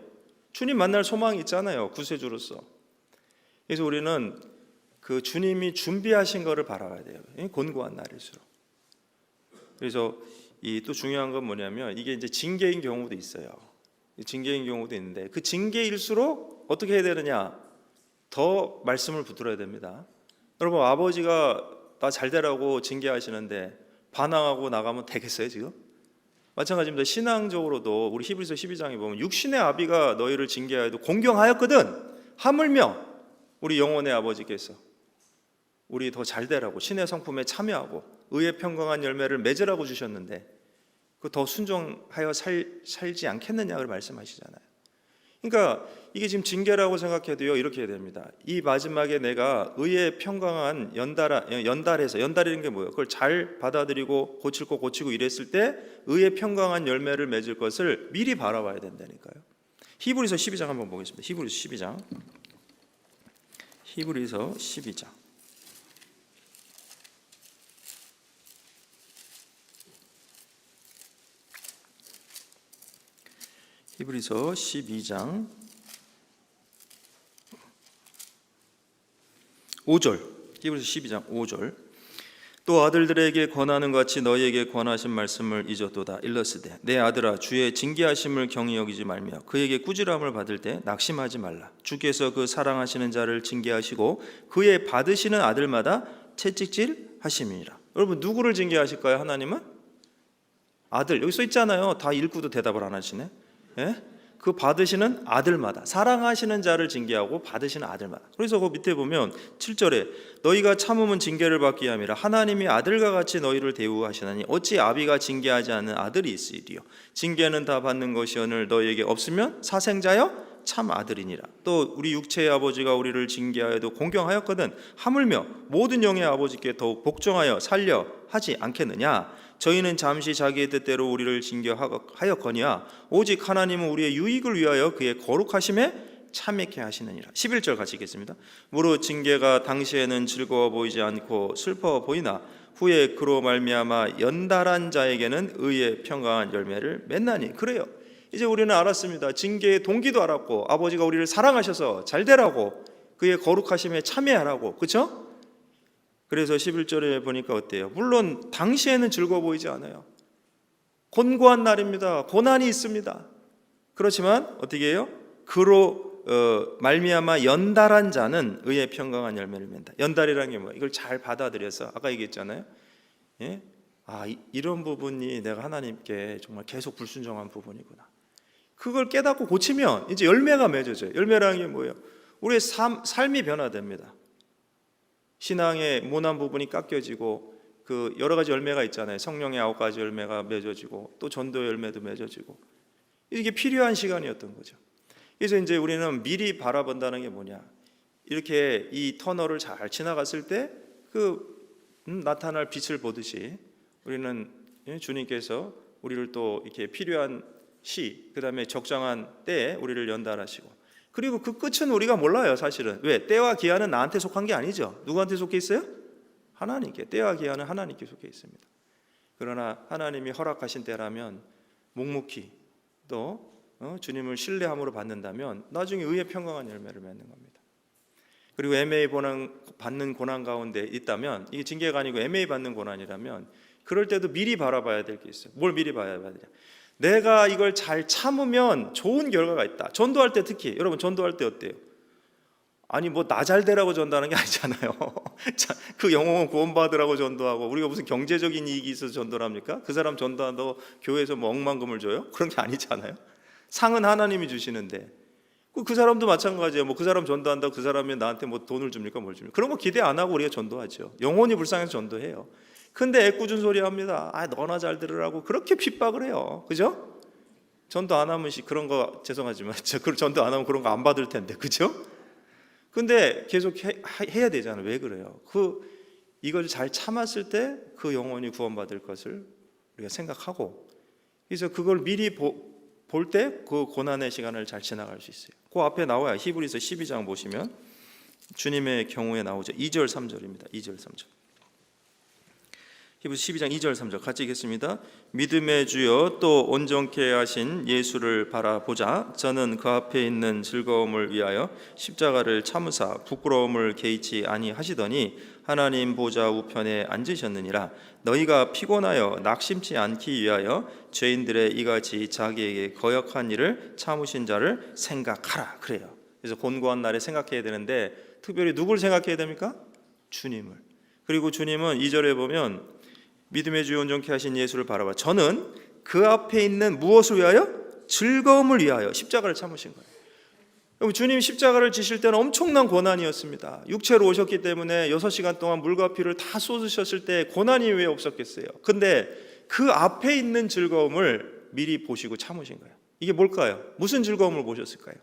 주님 만날 소망이 있잖아요. 구세주로서. 그래서 우리는 그 주님이 준비하신 거를 바라봐야 돼요. 곤고한 날일수록. 그래서 이 또 중요한 건 뭐냐면 이게 이제 징계인 경우도 있어요. 징계인 경우도 있는데 그 징계일수록 어떻게 해야 되느냐? 더 말씀을 붙들어야 됩니다. 여러분 아버지가 나 잘 되라고 징계하시는데 반항하고 나가면 되겠어요 지금? 마찬가지입니다. 신앙적으로도 우리 히브리서 12장에 보면 육신의 아비가 너희를 징계하여도 공경하였거든 하물며 우리 영혼의 아버지께서 우리 더 잘 되라고 신의 성품에 참여하고 의의 평강한 열매를 맺으라고 주셨는데 그 더 순종하여 살지 않겠느냐고 말씀하시잖아요. 그러니까 이게 지금 징계라고 생각해도요 이렇게 해야 됩니다. 이 마지막에 내가 의의 평강한 연달이라는 게 뭐예요? 그걸 잘 받아들이고 고칠 거 고치고 이랬을 때 의의 평강한 열매를 맺을 것을 미리 바라봐야 된다니까요. 히브리서 12장 한번 보겠습니다. 히브리서 12장. 히브리서 12장. 히브리서 12장 5절. 히브리서 12장 5절. 또 아들들에게 권하는 것 같이 너희에게 권하신 말씀을 잊었도다. 일러스되 내 아들아 주의 징계하심을 경히 여기지 말며 그에게 꾸지람을 받을 때 낙심하지 말라. 주께서 그 사랑하시는 자를 징계하시고 그의 받으시는 아들마다 채찍질 하심이니라. 여러분 누구를 징계하실까요? 하나님은? 아들. 여기 써 있잖아요. 다 읽고도 대답을 안 하시네. 예? 그 받으시는 아들마다, 사랑하시는 자를 징계하고 받으시는 아들마다. 그래서 그 밑에 보면 7절에 너희가 참음은 징계를 받기 함이라 하나님이 아들과 같이 너희를 대우하시나니 어찌 아비가 징계하지 않는 아들이 있으리요. 징계는 다 받는 것이오늘 너희에게 없으면 사생자여 참 아들이니라. 또 우리 육체의 아버지가 우리를 징계하여도 공경하였거든 하물며 모든 영의 아버지께 더욱 복종하여 살려 하지 않겠느냐. 저희는 잠시 자기의 뜻대로 우리를 징계하였거니와 오직 하나님은 우리의 유익을 위하여 그의 거룩하심에 참여케 하시느니라. 11절 같이 읽겠습니다. 무릇 징계가 당시에는 즐거워 보이지 않고 슬퍼 보이나 후에 그로 말미암아 연달한 자에게는 의의 평강한 열매를 맺나니. 그래요. 이제 우리는 알았습니다. 징계의 동기도 알았고 아버지가 우리를 사랑하셔서 잘 되라고 그의 거룩하심에 참여하라고. 그렇죠? 그래서 11절에 보니까 어때요? 물론 당시에는 즐거워 보이지 않아요. 곤고한 날입니다. 고난이 있습니다. 그렇지만 어떻게 해요? 그로 말미암아 연달한 자는 의의 평강한 열매를 맺는다. 연달이라는 게 뭐예요? 이걸 잘 받아들여서 아까 얘기했잖아요. 예? 이런 부분이 내가 하나님께 정말 계속 불순종한 부분이구나. 그걸 깨닫고 고치면 이제 열매가 맺어져요. 열매라는 게 뭐예요? 우리의 삶이 변화됩니다. 신앙의 모난 부분이 깎여지고 그 여러 가지 열매가 있잖아요. 성령의 9가지 열매가 맺어지고 또 전도의 열매도 맺어지고 이게 필요한 시간이었던 거죠. 그래서 이제 우리는 미리 바라본다는 게 뭐냐? 이렇게 이 터널을 잘 지나갔을 때 그 나타날 빛을 보듯이 우리는 주님께서 우리를 또 이렇게 필요한 그다음에 적정한 때에 우리를 연달하시고 그리고 그 끝은 우리가 몰라요. 사실은. 왜? 때와 기한은 나한테 속한 게 아니죠. 누구한테 속해 있어요? 하나님께. 때와 기한은 하나님께 속해 있습니다. 그러나 하나님이 허락하신 때라면 묵묵히 또 주님을 신뢰함으로 받는다면 나중에 의의 평강한 열매를 맺는 겁니다. 그리고 애매히 받는 고난 가운데 있다면 이게 징계가 아니고 애매히 받는 고난이라면 그럴 때도 미리 바라봐야 될 게 있어요. 뭘 미리 봐야 되냐? 내가 이걸 잘 참으면 좋은 결과가 있다. 전도할 때 특히 여러분 전도할 때 어때요? 아니 뭐 나 잘 되라고 전도하는 게 아니잖아요. 그 영혼은 구원받으라고 전도하고 우리가 무슨 경제적인 이익이 있어서 전도를 합니까? 그 사람 전도한다고 교회에서 뭐 억만금을 줘요? 그런 게 아니잖아요. 상은 하나님이 주시는데 그 사람도 마찬가지예요. 뭐 그 사람 전도한다고 그 사람이 나한테 뭐 돈을 줍니까? 뭘 줍니까? 그런 거 기대 안 하고 우리가 전도하죠. 영혼이 불쌍해서 전도해요. 근데 애꿎은 소리 합니다. 너나 잘 들으라고 그렇게 핍박을 해요. 그죠? 전도 안 하면 그런 거 죄송하지만 전도 안 하면 그런 거 안 받을 텐데. 그죠? 근데 계속 해야 되잖아요. 왜 그래요? 이걸 잘 참았을 때 그 영혼이 구원받을 것을 우리가 생각하고 그래서 그걸 미리 볼 때 그 고난의 시간을 잘 지나갈 수 있어요. 그 앞에 나와요. 히브리서 12장 보시면 주님의 경우에 나오죠. 2절 3절입니다. 2절 3절. 히브리서 12장 2절 3절 같이 읽겠습니다. 믿음의 주여 또 온전케 하신 예수를 바라보자. 저는 그 앞에 있는 즐거움을 위하여 십자가를 참으사 부끄러움을 개의치 아니하시더니 하나님 보좌 우편에 앉으셨느니라. 너희가 피곤하여 낙심치 않기 위하여 죄인들의 이같이 자기에게 거역한 일을 참으신 자를 생각하라. 그래요. 그래서 곤고한 날에 생각해야 되는데 특별히 누굴 생각해야 됩니까? 주님을. 그리고 주님은 2절에 보면 믿음의 주여 온전케 하신 예수를 바라봐. 저는 그 앞에 있는 무엇을 위하여? 즐거움을 위하여 십자가를 참으신 거예요. 여러분 주님 십자가를 지실 때는 엄청난 고난이었습니다. 육체로 오셨기 때문에 6시간 동안 물과 피를 다 쏟으셨을 때 고난이 왜 없었겠어요? 근데 그 앞에 있는 즐거움을 미리 보시고 참으신 거예요. 이게 뭘까요? 무슨 즐거움을 보셨을까요?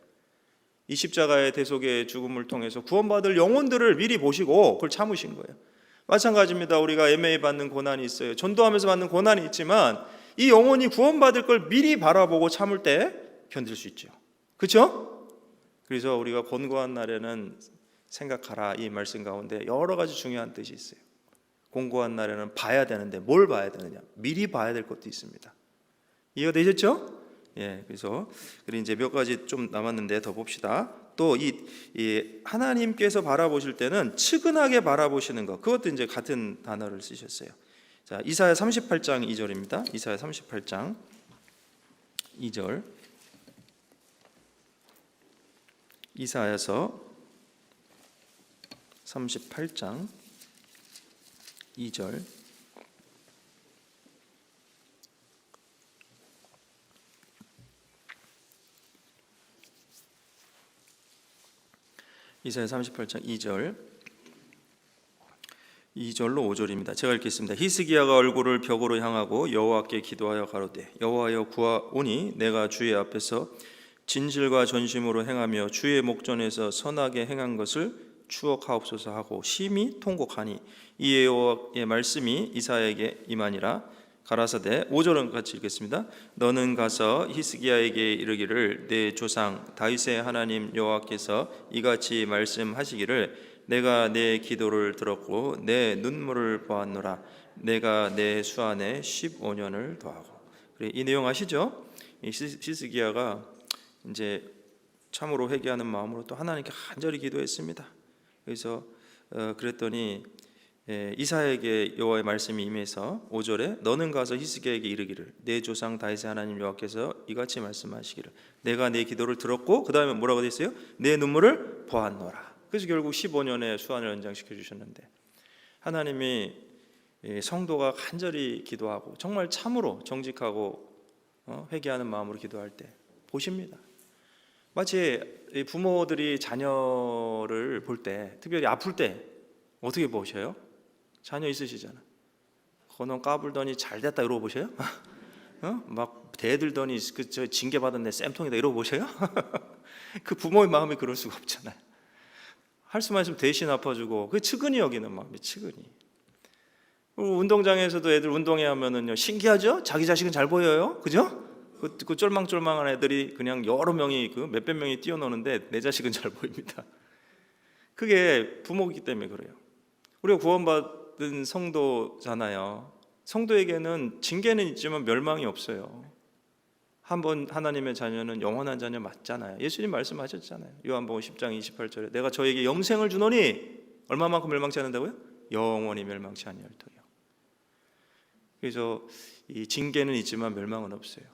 이 십자가의 대속의 죽음을 통해서 구원받을 영혼들을 미리 보시고 그걸 참으신 거예요. 마찬가지입니다. 우리가 애매히 받는 고난이 있어요. 전도하면서 받는 고난이 있지만 이 영혼이 구원받을 걸 미리 바라보고 참을 때 견딜 수 있죠. 그렇죠? 그래서 우리가 곤고한 날에는 생각하라 이 말씀 가운데 여러 가지 중요한 뜻이 있어요. 곤고한 날에는 봐야 되는데 뭘 봐야 되느냐? 미리 봐야 될 것도 있습니다. 이해가 되셨죠? 예, 그래서 이제 몇 가지 좀 남았는데 더 봅시다. 또 이 하나님께서 바라보실 때는 측은하게 바라보시는 것, 그것도 이제 같은 단어를 쓰셨어요. 자, 이사야 38장 2절입니다. 이사야 38장 2절. 이사야서 38장 2절. 이사야 38장 2절로 5절입니다. 제가 읽겠습니다. 히스기야가 얼굴을 벽으로 향하고 여호와께 기도하여 가로되 여호와여 구하오니 내가 주의 앞에서 진실과 전심으로 행하며 주의 목전에서 선하게 행한 것을 추억하옵소서 하고 심히 통곡하니 이에 여호와의 말씀이 이사야에게 임하니라. 가라사대 5절은 같이 읽겠습니다. 너는 가서 히스기야에게 이르기를 내 조상 다윗의 하나님 여호와께서 이같이 말씀하시기를 내가 내 기도를 들었고 내 눈물을 보았노라. 내가 내 수안에 15년을 더하고. 이 내용 아시죠? 이 히스기야가 이제 참으로 회개하는 마음으로 또 하나님께 간절히 기도했습니다. 그래서 그랬더니 이사야에게 여호와의 말씀이 임해서 5절에 너는 가서 히스기야에게 이르기를 내 조상 다윗의 하나님 여호와께서 이같이 말씀하시기를 내가 내 기도를 들었고 그 다음에 뭐라고 되어 있어요? 내 눈물을 보았노라. 그래서 결국 15년의 수완을 연장시켜 주셨는데 하나님이 성도가 간절히 기도하고 정말 참으로 정직하고 회개하는 마음으로 기도할 때 보십니다. 마치 부모들이 자녀를 볼 때 특별히 아플 때 어떻게 보셔요? 자녀 있으시잖아. 그놈 까불더니 잘됐다 이러고 보셔요? 막 대들더니 저 징계 받았네 쌤통이다 이러고 보셔요? 그 부모의 마음이 그럴 수가 없잖아요. 할 수만 있으면 대신 아파주고 그 측은히 여기는 마음이 측은히. 운동장에서도 애들 운동회 하면은요 신기하죠? 자기 자식은 잘 보여요, 그죠? 그 쫄망쫄망한 애들이 그냥 여러 명이 그 몇백 명이 뛰어노는데 내 자식은 잘 보입니다. 그게 부모이기 때문에 그래요. 우리가 구원받은 성도잖아요. 성도에게는 징계는 있지만 멸망이 없어요. 한번 하나님의 자녀는 영원한 자녀 맞잖아요. 예수님 말씀하셨잖아요. 요한복음 10장 28절에 내가 저에게 영생을 주노니 얼마만큼 멸망치 않는다고요? 영원히 멸망치 아니할 터요. 그래서 이 징계는 있지만 멸망은 없어요.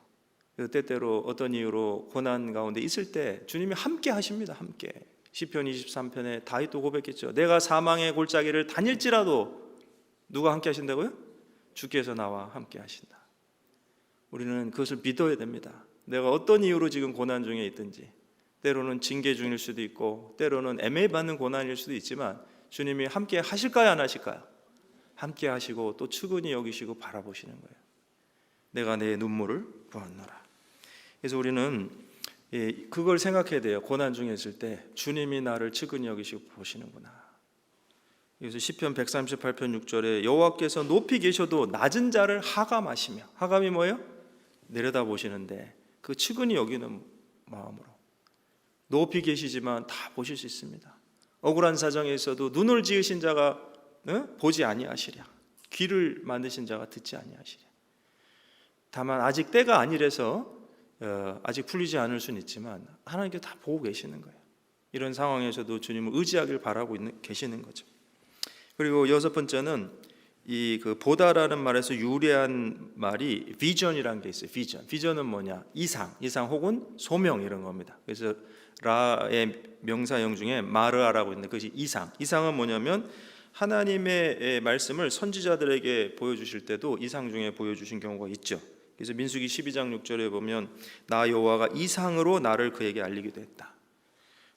그래서 때때로 어떤 이유로 고난 가운데 있을 때 주님이 함께 하십니다. 함께. 시편 23편에 다윗도 고백했죠. 내가 사망의 골짜기를 다닐지라도 누가 함께 하신다고요? 주께서 나와 함께 하신다. 우리는 그것을 믿어야 됩니다. 내가 어떤 이유로 지금 고난 중에 있든지 때로는 징계 중일 수도 있고 때로는 애매받는 고난일 수도 있지만 주님이 함께 하실까요 안 하실까요? 함께 하시고 또 측은히 여기시고 바라보시는 거예요. 내가 내 눈물을 보았노라. 그래서 우리는 그걸 생각해야 돼요. 고난 중에 있을 때 주님이 나를 측은히 여기시고 보시는구나. 그래서 시편 138편 6절에 여호와께서 높이 계셔도 낮은 자를 하감하시며, 하감이 뭐예요? 내려다 보시는데 그 측은히 여기는 마음으로 높이 계시지만 다 보실 수 있습니다. 억울한 사정에 있어도 눈을 지으신 자가 보지 아니하시랴, 귀를 만드신 자가 듣지 아니하시랴. 다만 아직 때가 아니라서 아직 풀리지 않을 수는 있지만 하나님께 다 보고 계시는 거예요. 이런 상황에서도 주님을 의지하길 바라고 계시는 거죠. 그리고 여섯 번째는 이 그 보다라는 말에서 유래한 말이 비전이라는 게 있어요. 비전은 뭐냐? 이상 혹은 소명 이런 겁니다. 그래서 라의 명사형 중에 마르아라고 있는데 그것이 이상은 뭐냐면 하나님의 말씀을 선지자들에게 보여주실 때도 이상 중에 보여주신 경우가 있죠. 그래서 민수기 12장 6절에 보면 나 여호와가 이상으로 나를 그에게 알리기도 했다.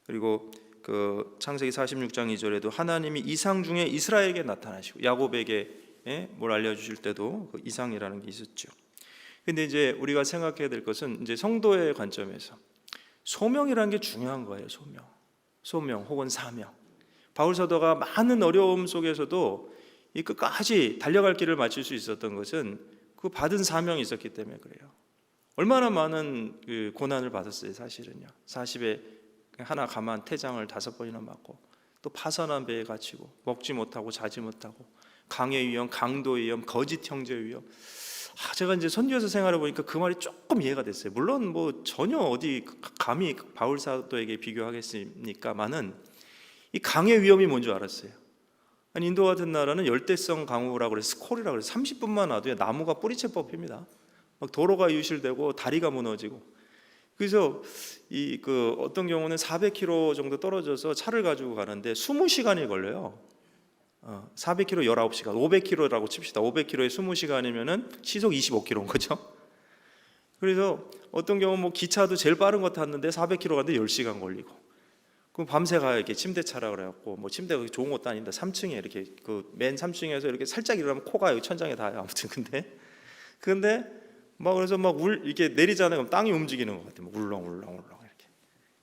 그리고 그 창세기 46장 2절에도 하나님이 이상 중에 이스라엘에게 나타나시고 야곱에게 뭘 알려주실 때도 그 이상이라는 게 있었죠. 근데 이제 우리가 생각해야 될 것은 이제 성도의 관점에서 소명이라는 게 중요한 거예요. 소명 혹은 사명. 바울 사도가 많은 어려움 속에서도 이 끝까지 달려갈 길을 마칠 수 있었던 것은 그 받은 사명이 있었기 때문에 그래요. 얼마나 많은 그 고난을 받았어요. 사실은요. 40에 하나 가만 태장을 5번이나 맞고 또 파선한 배에 갇히고 먹지 못하고 자지 못하고 강의 위험, 강도의 위험, 거짓 형제의 위험. 제가 이제 선교에서 생활해 보니까 그 말이 조금 이해가 됐어요. 물론 뭐 전혀 어디 감히 바울 사도에게 비교하겠습니까만은 이 강의 위험이 뭔 줄 알았어요. 아니 인도 같은 나라는 열대성 강우라고 그래서 스콜이라고 그래서 30분만 놔도 나무가 뿌리채 뽑힙니다. 막 도로가 유실되고 다리가 무너지고. 그래서 이 그 어떤 경우는 400km 정도 떨어져서 차를 가지고 가는데 20시간이 걸려요. 400km 19시간, 500km라고 칩시다. 500km에 20시간이면은 시속 25km인 거죠. 그래서 어떤 경우 뭐 기차도 제일 빠른 거 탔는데 400km 가는데 10시간 걸리고. 그럼 밤새 가 이렇게 침대 차라 그래갖고 뭐 침대가 좋은 것도 아닌데 3층에 이렇게 그 맨 3층에서 이렇게 살짝 일어나면 코가 여기 천장에 닿아요. 아무튼 근데 막 그래서 막 이렇게 내리잖아요. 그럼 땅이 움직이는 것 같아요. 울렁울렁 이렇게.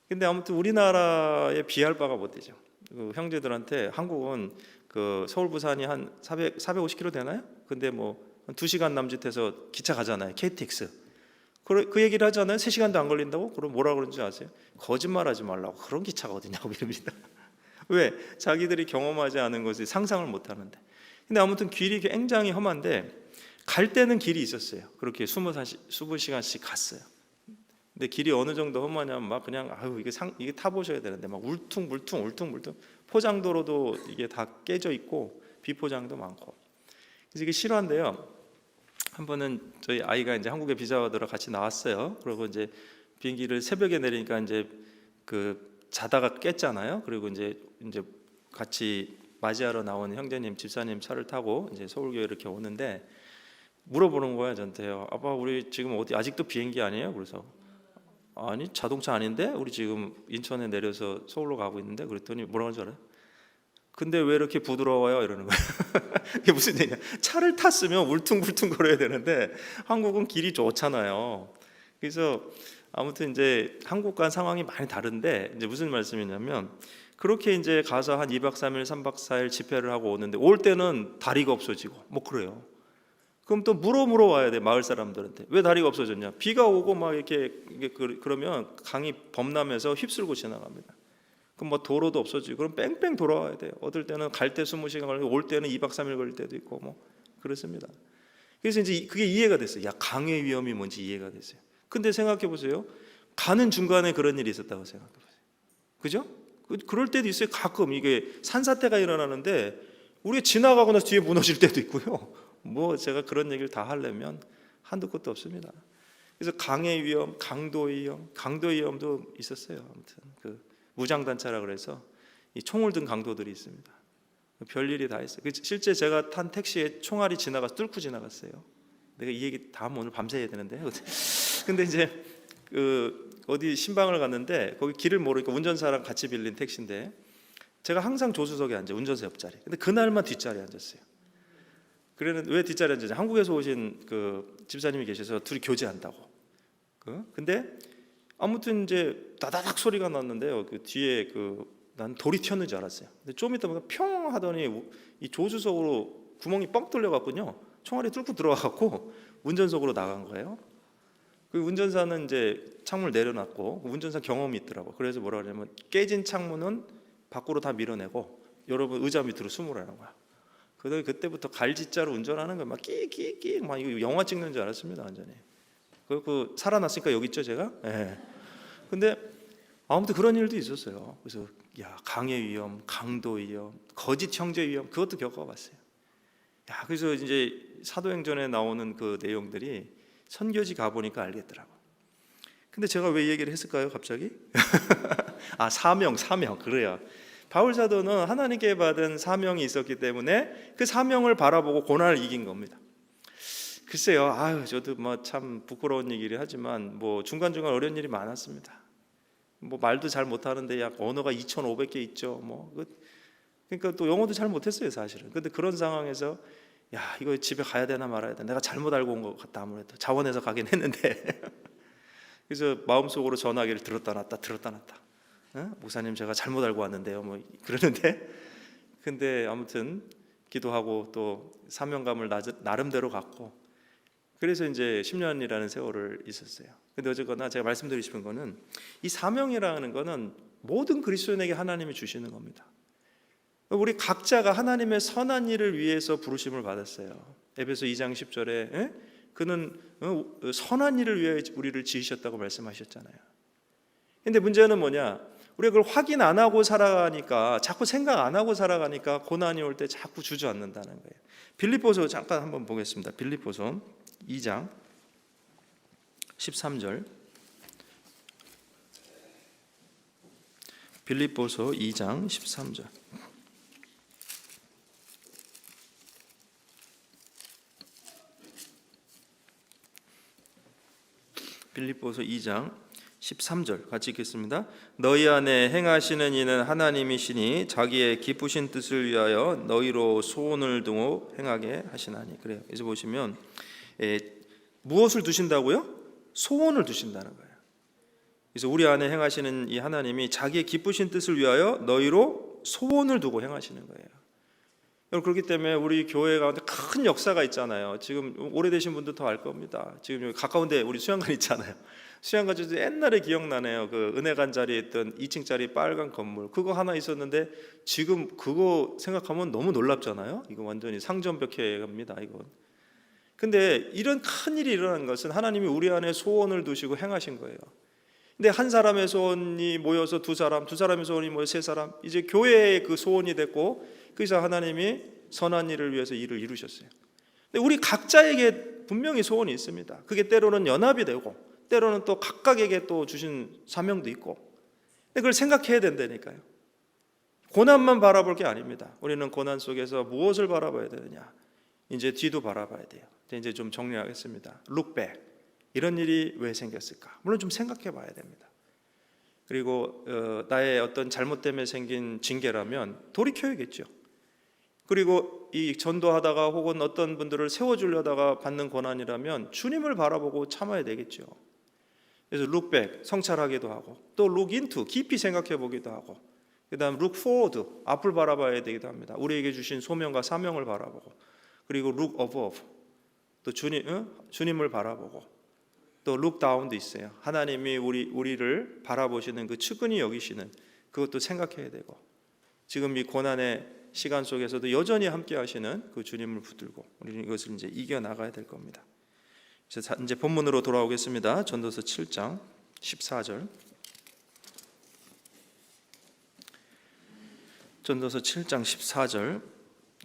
근데 아무튼 우리나라에 비할 바가 못 되죠. 그 형제들한테 한국은 그 서울 부산이 한 450km 되나요? 근데 뭐 한 2시간 남짓해서 기차 가잖아요. KTX. 그 얘기를 하잖아요. 3시간도 안 걸린다고? 그럼 뭐라 그러는지 아세요? 거짓말하지 말라고. 그런 기차가 어디냐고 이럽니다. 왜? 자기들이 경험하지 않은 것을 상상을 못 하는데. 근데 아무튼 길이 굉장히 험한데 갈 때는 길이 있었어요. 그렇게 20시간씩 갔어요. 근데 길이 어느 정도 험하냐면 막 그냥 이게 타보셔야 되는데 막 울퉁불퉁 포장도로도 이게 다 깨져 있고 비포장도 많고. 그래서 이게 실화인데요. 한 번은 저희 아이가 이제 한국에 비자 받으러 같이 나왔어요. 그리고 이제 비행기를 새벽에 내리니까 이제 그 자다가 깼잖아요. 그리고 이제 같이 맞이하러 나온 형제님, 집사님 차를 타고 이제 서울교회 이렇게 오는데 물어보는 거야 저한테요. 아빠 우리 지금 어디 아직도 비행기 아니에요? 그래서 아니 자동차 아닌데 우리 지금 인천에 내려서 서울로 가고 있는데 그랬더니 뭐라고 하는 줄 알아요? 근데 왜 이렇게 부드러워요? 이러는 거예요. 이게 무슨 얘기냐? 차를 탔으면 울퉁불퉁 거려야 되는데 한국은 길이 좋잖아요. 그래서 아무튼 이제 한국과 상황이 많이 다른데 이제 무슨 말씀이냐면 그렇게 이제 가서 한 2박 3일, 3박 4일 집회를 하고 오는데 올 때는 다리가 없어지고 뭐 그래요. 그럼 또 물어와야 돼 마을 사람들한테 왜 다리가 없어졌냐? 비가 오고 막 이렇게 그러면 강이 범람해서 휩쓸고 지나갑니다. 그럼 뭐 도로도 없어지고 그럼 뺑뺑 돌아와야 돼요. 어떨 때는 갈 때 20시간 걸리고 올 때는 2박 3일 걸릴 때도 있고 뭐 그렇습니다. 그래서 이제 그게 이해가 됐어요. 야 강의 위험이 뭔지 이해가 됐어요. 근데 생각해 보세요. 가는 중간에 그런 일이 있었다고 생각해 보세요. 그죠? 그럴 때도 있어요. 가끔 이게 산사태가 일어나는데 우리가 지나가고 나서 뒤에 무너질 때도 있고요. 뭐 제가 그런 얘기를 다 하려면 한두 끝도 없습니다. 그래서 강의 위험, 강도 위험도 있었어요. 아무튼 그 무장단차라 그래서 이 총을 든 강도들이 있습니다. 별일이 다 있어요. 실제 제가 탄 택시에 총알이 지나가서 뚫고 지나갔어요. 내가 이 얘기 다 오늘 밤새 해야 되는데 근데 이제 그 어디 신방을 갔는데 거기 길을 모르니까 운전사랑 같이 빌린 택시인데 제가 항상 조수석에 앉아 운전사 옆자리. 근데 그날만 뒷자리에 앉았어요. 그래는 왜 뒷자리에 앉았냐? 한국에서 오신 그 집사님이 계셔서 둘이 교제한다고. 근데 아무튼 이제 다다닥 소리가 났는데요. 그 뒤에 난 돌이 튀었는 줄 알았어요. 근데 좀 있다 보니까 평 하더니 이 조수석으로 구멍이 뻥 뚫려갖군요. 총알이 뚫고 들어와갖고 운전석으로 나간 거예요. 그 운전사는 이제 창문을 내려놨고 운전사 경험이 있더라고. 그래서 뭐라 그러냐면 깨진 창문은 밖으로 다 밀어내고 여러분 의자 밑으로 숨으라는 거야. 그때부터 갈짓자로 운전하는 거야. 막 끼끼끼 막 이거 영화 찍는 줄 알았습니다. 완전히. 그 살아났으니까 여기 있죠 제가. 예. 근데 아무튼 그런 일도 있었어요. 그래서 야 강의 위험, 강도 위험, 거짓 형제 위험 그것도 겪어봤어요. 야 그래서 이제 사도행전에 나오는 그 내용들이 선교지 가 보니까 알겠더라고. 근데 제가 왜 이 얘기를 했을까요, 갑자기? 사명 그래요. 바울 사도는 하나님께 받은 사명이 있었기 때문에 그 사명을 바라보고 고난을 이긴 겁니다. 글쎄요, 저도 뭐 참 부끄러운 얘기를 하지만 뭐 중간중간 어려운 일이 많았습니다. 뭐 말도 잘 못하는데 약 언어가 2,500개 있죠. 그러니까 또 영어도 잘 못했어요, 사실은. 근데 그런 상황에서 야 이거 집에 가야 되나 말아야 되나 내가 잘못 알고 온 것 같다 아무래도 자원해서 가긴 했는데 그래서 마음속으로 전화기를 들었다 놨다 목사님 제가 잘못 알고 왔는데요 뭐 그러는데 근데 아무튼 기도하고 또 사명감을 나름대로 갖고 그래서 이제 10년이라는 세월을 있었어요. 근데 어쨌거나 제가 말씀드리고 싶은 거는 이 사명이라는 거는 모든 그리스도인에게 하나님이 주시는 겁니다. 우리 각자가 하나님의 선한 일을 위해서 부르심을 받았어요. 에베소 2장 10절에 그는 선한 일을 위해 우리를 지으셨다고 말씀하셨잖아요. 근데 문제는 뭐냐? 우리가 그걸 확인 안 하고 살아가니까 자꾸 생각 안 하고 살아가니까 고난이 올 때 자꾸 주저앉는다는 거예요. 빌립보서 잠깐 한번 보겠습니다. 빌립보서 2장 13절 빌립보서 2장 13절 빌립보서 2장 13절 같이 읽겠습니다. 너희 안에 행하시는 이는 하나님이시니 자기의 기쁘신 뜻을 위하여 너희로 소원을 두고 행하게 하시나니. 그래요. 이제 보시면 무엇을 두신다고요? 소원을 두신다는 거예요. 그래서 우리 안에 행하시는 이 하나님이 자기의 기쁘신 뜻을 위하여 너희로 소원을 두고 행하시는 거예요. 그렇기 때문에 우리 교회 가운데 큰 역사가 있잖아요. 지금 오래되신 분들 더 알 겁니다. 지금 여기 가까운데 우리 수양관 있잖아요. 수양관 저 옛날에 기억나네요. 그 은혜관 자리에 있던 2층짜리 빨간 건물 그거 하나 있었는데 지금 그거 생각하면 너무 놀랍잖아요. 이거 완전히 상점벽해 갑니다. 이건. 근데 이런 큰 일이 일어난 것은 하나님이 우리 안에 소원을 두시고 행하신 거예요. 근데 한 사람의 소원이 모여서 두 사람의 소원이 모여 세 사람, 이제 교회의 그 소원이 됐고, 그래서 하나님이 선한 일을 위해서 일을 이루셨어요. 근데 우리 각자에게 분명히 소원이 있습니다. 그게 때로는 연합이 되고, 때로는 또 각각에게 또 주신 사명도 있고, 근데 그걸 생각해야 된다니까요. 고난만 바라볼 게 아닙니다. 우리는 고난 속에서 무엇을 바라봐야 되느냐? 이제 뒤도 바라봐야 돼요. 이제 좀 정리하겠습니다. Look back. 이런 일이 왜 생겼을까? 물론 좀 생각해 봐야 됩니다. 그리고 나의 어떤 잘못 때문에 생긴 징계라면 돌이켜야겠죠. 그리고 이 전도하다가 혹은 어떤 분들을 세워주려다가 받는 고난이라면 주님을 바라보고 참아야 되겠죠. 그래서 look back, 성찰하기도 하고, 또 look into, 깊이 생각해 보기도 하고, 그 다음 look forward, 앞을 바라봐야 되기도 합니다. 우리에게 주신 소명과 사명을 바라보고, 그리고 look above, 또 주님을 바라보고, 또 look down도 있어요. 하나님이 우리를 바라보시는 그 측은히 여기시는 그것도 생각해야 되고, 지금 이 고난의 시간 속에서도 여전히 함께 하시는 그 주님을 붙들고 우리는 이것을 이제 이겨 나가야 될 겁니다. 이제 본문으로 돌아오겠습니다. 전도서 7장 14절. 전도서 7장 14절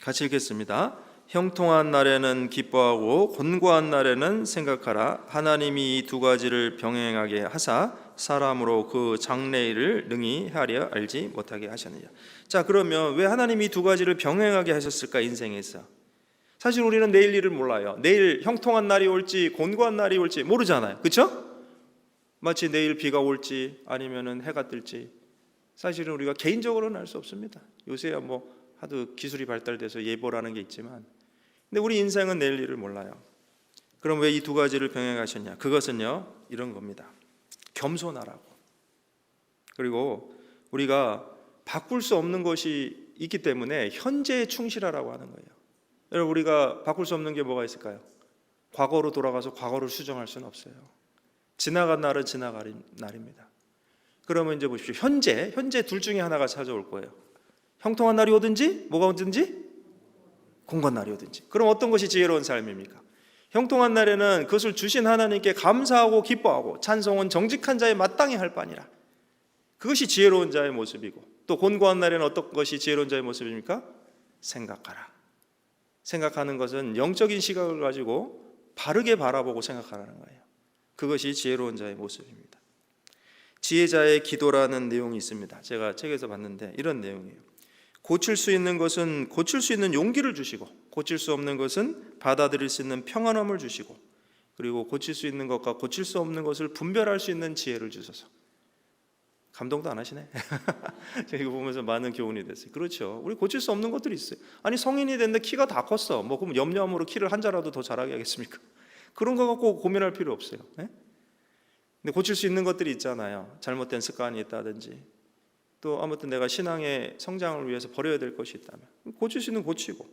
같이 읽겠습니다. 형통한 날에는 기뻐하고 곤고한 날에는 생각하라. 하나님이 이 두 가지를 병행하게 하사 사람으로 그 장래일을 능히 하려 알지 못하게 하셨느냐. 자, 그러면 왜 하나님이 이 두 가지를 병행하게 하셨을까? 인생에서 사실 우리는 내일 일을 몰라요. 내일 형통한 날이 올지 곤고한 날이 올지 모르잖아요. 그렇죠? 마치 내일 비가 올지 아니면은 해가 뜰지 사실은 우리가 개인적으로는 알 수 없습니다. 요새야 뭐 하도 기술이 발달돼서 예보라는 게 있지만, 근데 우리 인생은 내일 일을 몰라요. 그럼 왜 이 두 가지를 병행하셨냐? 그것은요, 이런 겁니다. 겸손하라고. 그리고 우리가 바꿀 수 없는 것이 있기 때문에 현재에 충실하라고 하는 거예요. 여러분, 우리가 바꿀 수 없는 게 뭐가 있을까요? 과거로 돌아가서 과거를 수정할 수는 없어요. 지나간 날은 지나간 날입니다. 그러면 이제 보십시오. 현재 둘 중에 하나가 찾아올 거예요. 형통한 날이 오든지 뭐가 오든지 곤고한 날이 오든지. 그럼 어떤 것이 지혜로운 삶입니까? 형통한 날에는 그것을 주신 하나님께 감사하고 기뻐하고 찬송은 정직한 자의 마땅히 할 바니라. 그것이 지혜로운 자의 모습이고, 또 곤고한 날에는 어떤 것이 지혜로운 자의 모습입니까? 생각하라. 생각하는 것은 영적인 시각을 가지고 바르게 바라보고 생각하라는 거예요. 그것이 지혜로운 자의 모습입니다. 지혜자의 기도라는 내용이 있습니다. 제가 책에서 봤는데 이런 내용이에요. 고칠 수 있는 것은 고칠 수 있는 용기를 주시고, 고칠 수 없는 것은 받아들일 수 있는 평안함을 주시고, 그리고 고칠 수 있는 것과 고칠 수 없는 것을 분별할 수 있는 지혜를 주소서. 감동도 안 하시네. 제가 이거 보면서 많은 교훈이 됐어요. 그렇죠. 우리 고칠 수 없는 것들이 있어요. 아니, 성인이 됐는데 키가 다 컸어. 뭐 그럼 염려함으로 키를 한 자라도 더 자라게 하겠습니까? 그런 거 갖고 고민할 필요 없어요. 네? 근데 고칠 수 있는 것들이 있잖아요. 잘못된 습관이 있다든지, 또 아무튼 내가 신앙의 성장을 위해서 버려야 될 것이 있다면 고칠 수 있는 고치고,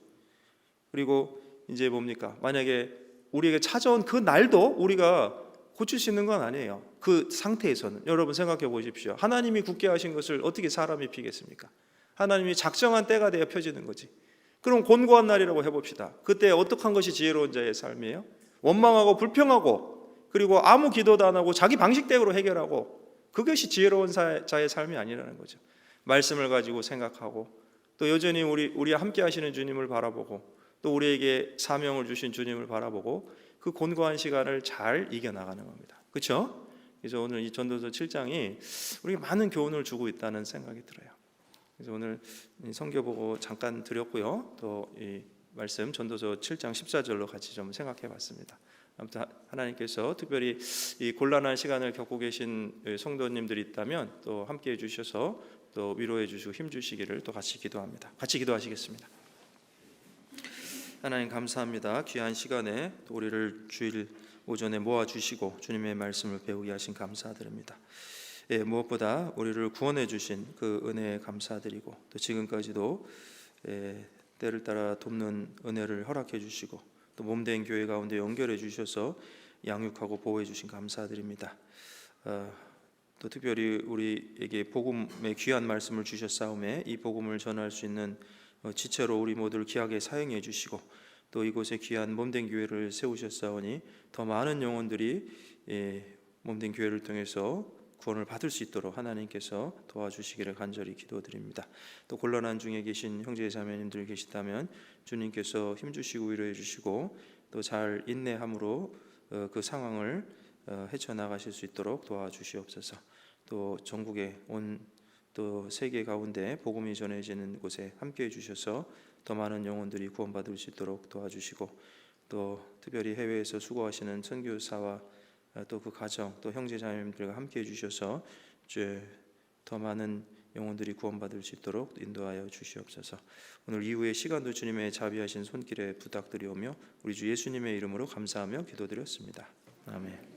그리고 이제 뭡니까? 만약에 우리에게 찾아온 그 날도 우리가 고칠 수 있는 건 아니에요. 그 상태에서는 여러분 생각해 보십시오. 하나님이 굳게 하신 것을 어떻게 사람이 피겠습니까? 하나님이 작정한 때가 되어 펴지는 거지. 그럼 곤고한 날이라고 해봅시다. 그때 어떻게 한 것이 지혜로운 자의 삶이에요? 원망하고 불평하고, 그리고 아무 기도도 안 하고 자기 방식대로 해결하고, 그것이 지혜로운 자의 삶이 아니라는 거죠. 말씀을 가지고 생각하고, 또 여전히 우리와 함께 하시는 주님을 바라보고, 또 우리에게 사명을 주신 주님을 바라보고 그 곤고한 시간을 잘 이겨나가는 겁니다. 그렇죠? 그래서 오늘 이 전도서 7장이 우리에게 많은 교훈을 주고 있다는 생각이 들어요. 그래서 오늘 성경 보고 잠깐 드렸고요. 또 이 말씀 전도서 7장 14절로 같이 좀 생각해 봤습니다. 아무튼 하나님께서 특별히 이 곤란한 시간을 겪고 계신 성도님들이 있다면 또 함께해 주셔서 또 위로해 주시고 힘 주시기를 또 같이 기도합니다. 같이 기도하시겠습니다. 하나님 감사합니다. 귀한 시간에 또 우리를 주일 오전에 모아 주시고 주님의 말씀을 배우게 하신 감사드립니다. 무엇보다 우리를 구원해 주신 그 은혜에 감사드리고 또 지금까지도 때를 따라 돕는 은혜를 허락해 주시고 또 몸된 교회 가운데 연결해 주셔서 양육하고 보호해 주신 감사드립니다. 또 특별히 우리에게 복음의 귀한 말씀을 주셨사오매 이 복음을 전할 수 있는 지체로 우리 모두를 귀하게 사용해 주시고 또 이곳에 귀한 몸된 교회를 세우셨사오니 더 많은 영혼들이 몸된 교회를 통해서 구원을 받을 수 있도록 하나님께서 도와주시기를 간절히 기도드립니다. 또 곤란한 중에 계신 형제 자매님들 계시다면 주님께서 힘주시고 위로해 주시고 또 잘 인내함으로 그 상황을 헤쳐나가실 수 있도록 도와주시옵소서. 또 전국에 또 세계 가운데 복음이 전해지는 곳에 함께해 주셔서 더 많은 영혼들이 구원받을 수 있도록 도와주시고 또 특별히 해외에서 수고하시는 선교사와 또 그 가정 또 형제 자매님들과 함께해 주셔서 더 많은 영혼들이 구원받을 수 있도록 인도하여 주시옵소서. 오늘 이후의 시간도 주님의 자비하신 손길에 부탁드리오며 우리 주 예수님의 이름으로 감사하며 기도드렸습니다. 아멘.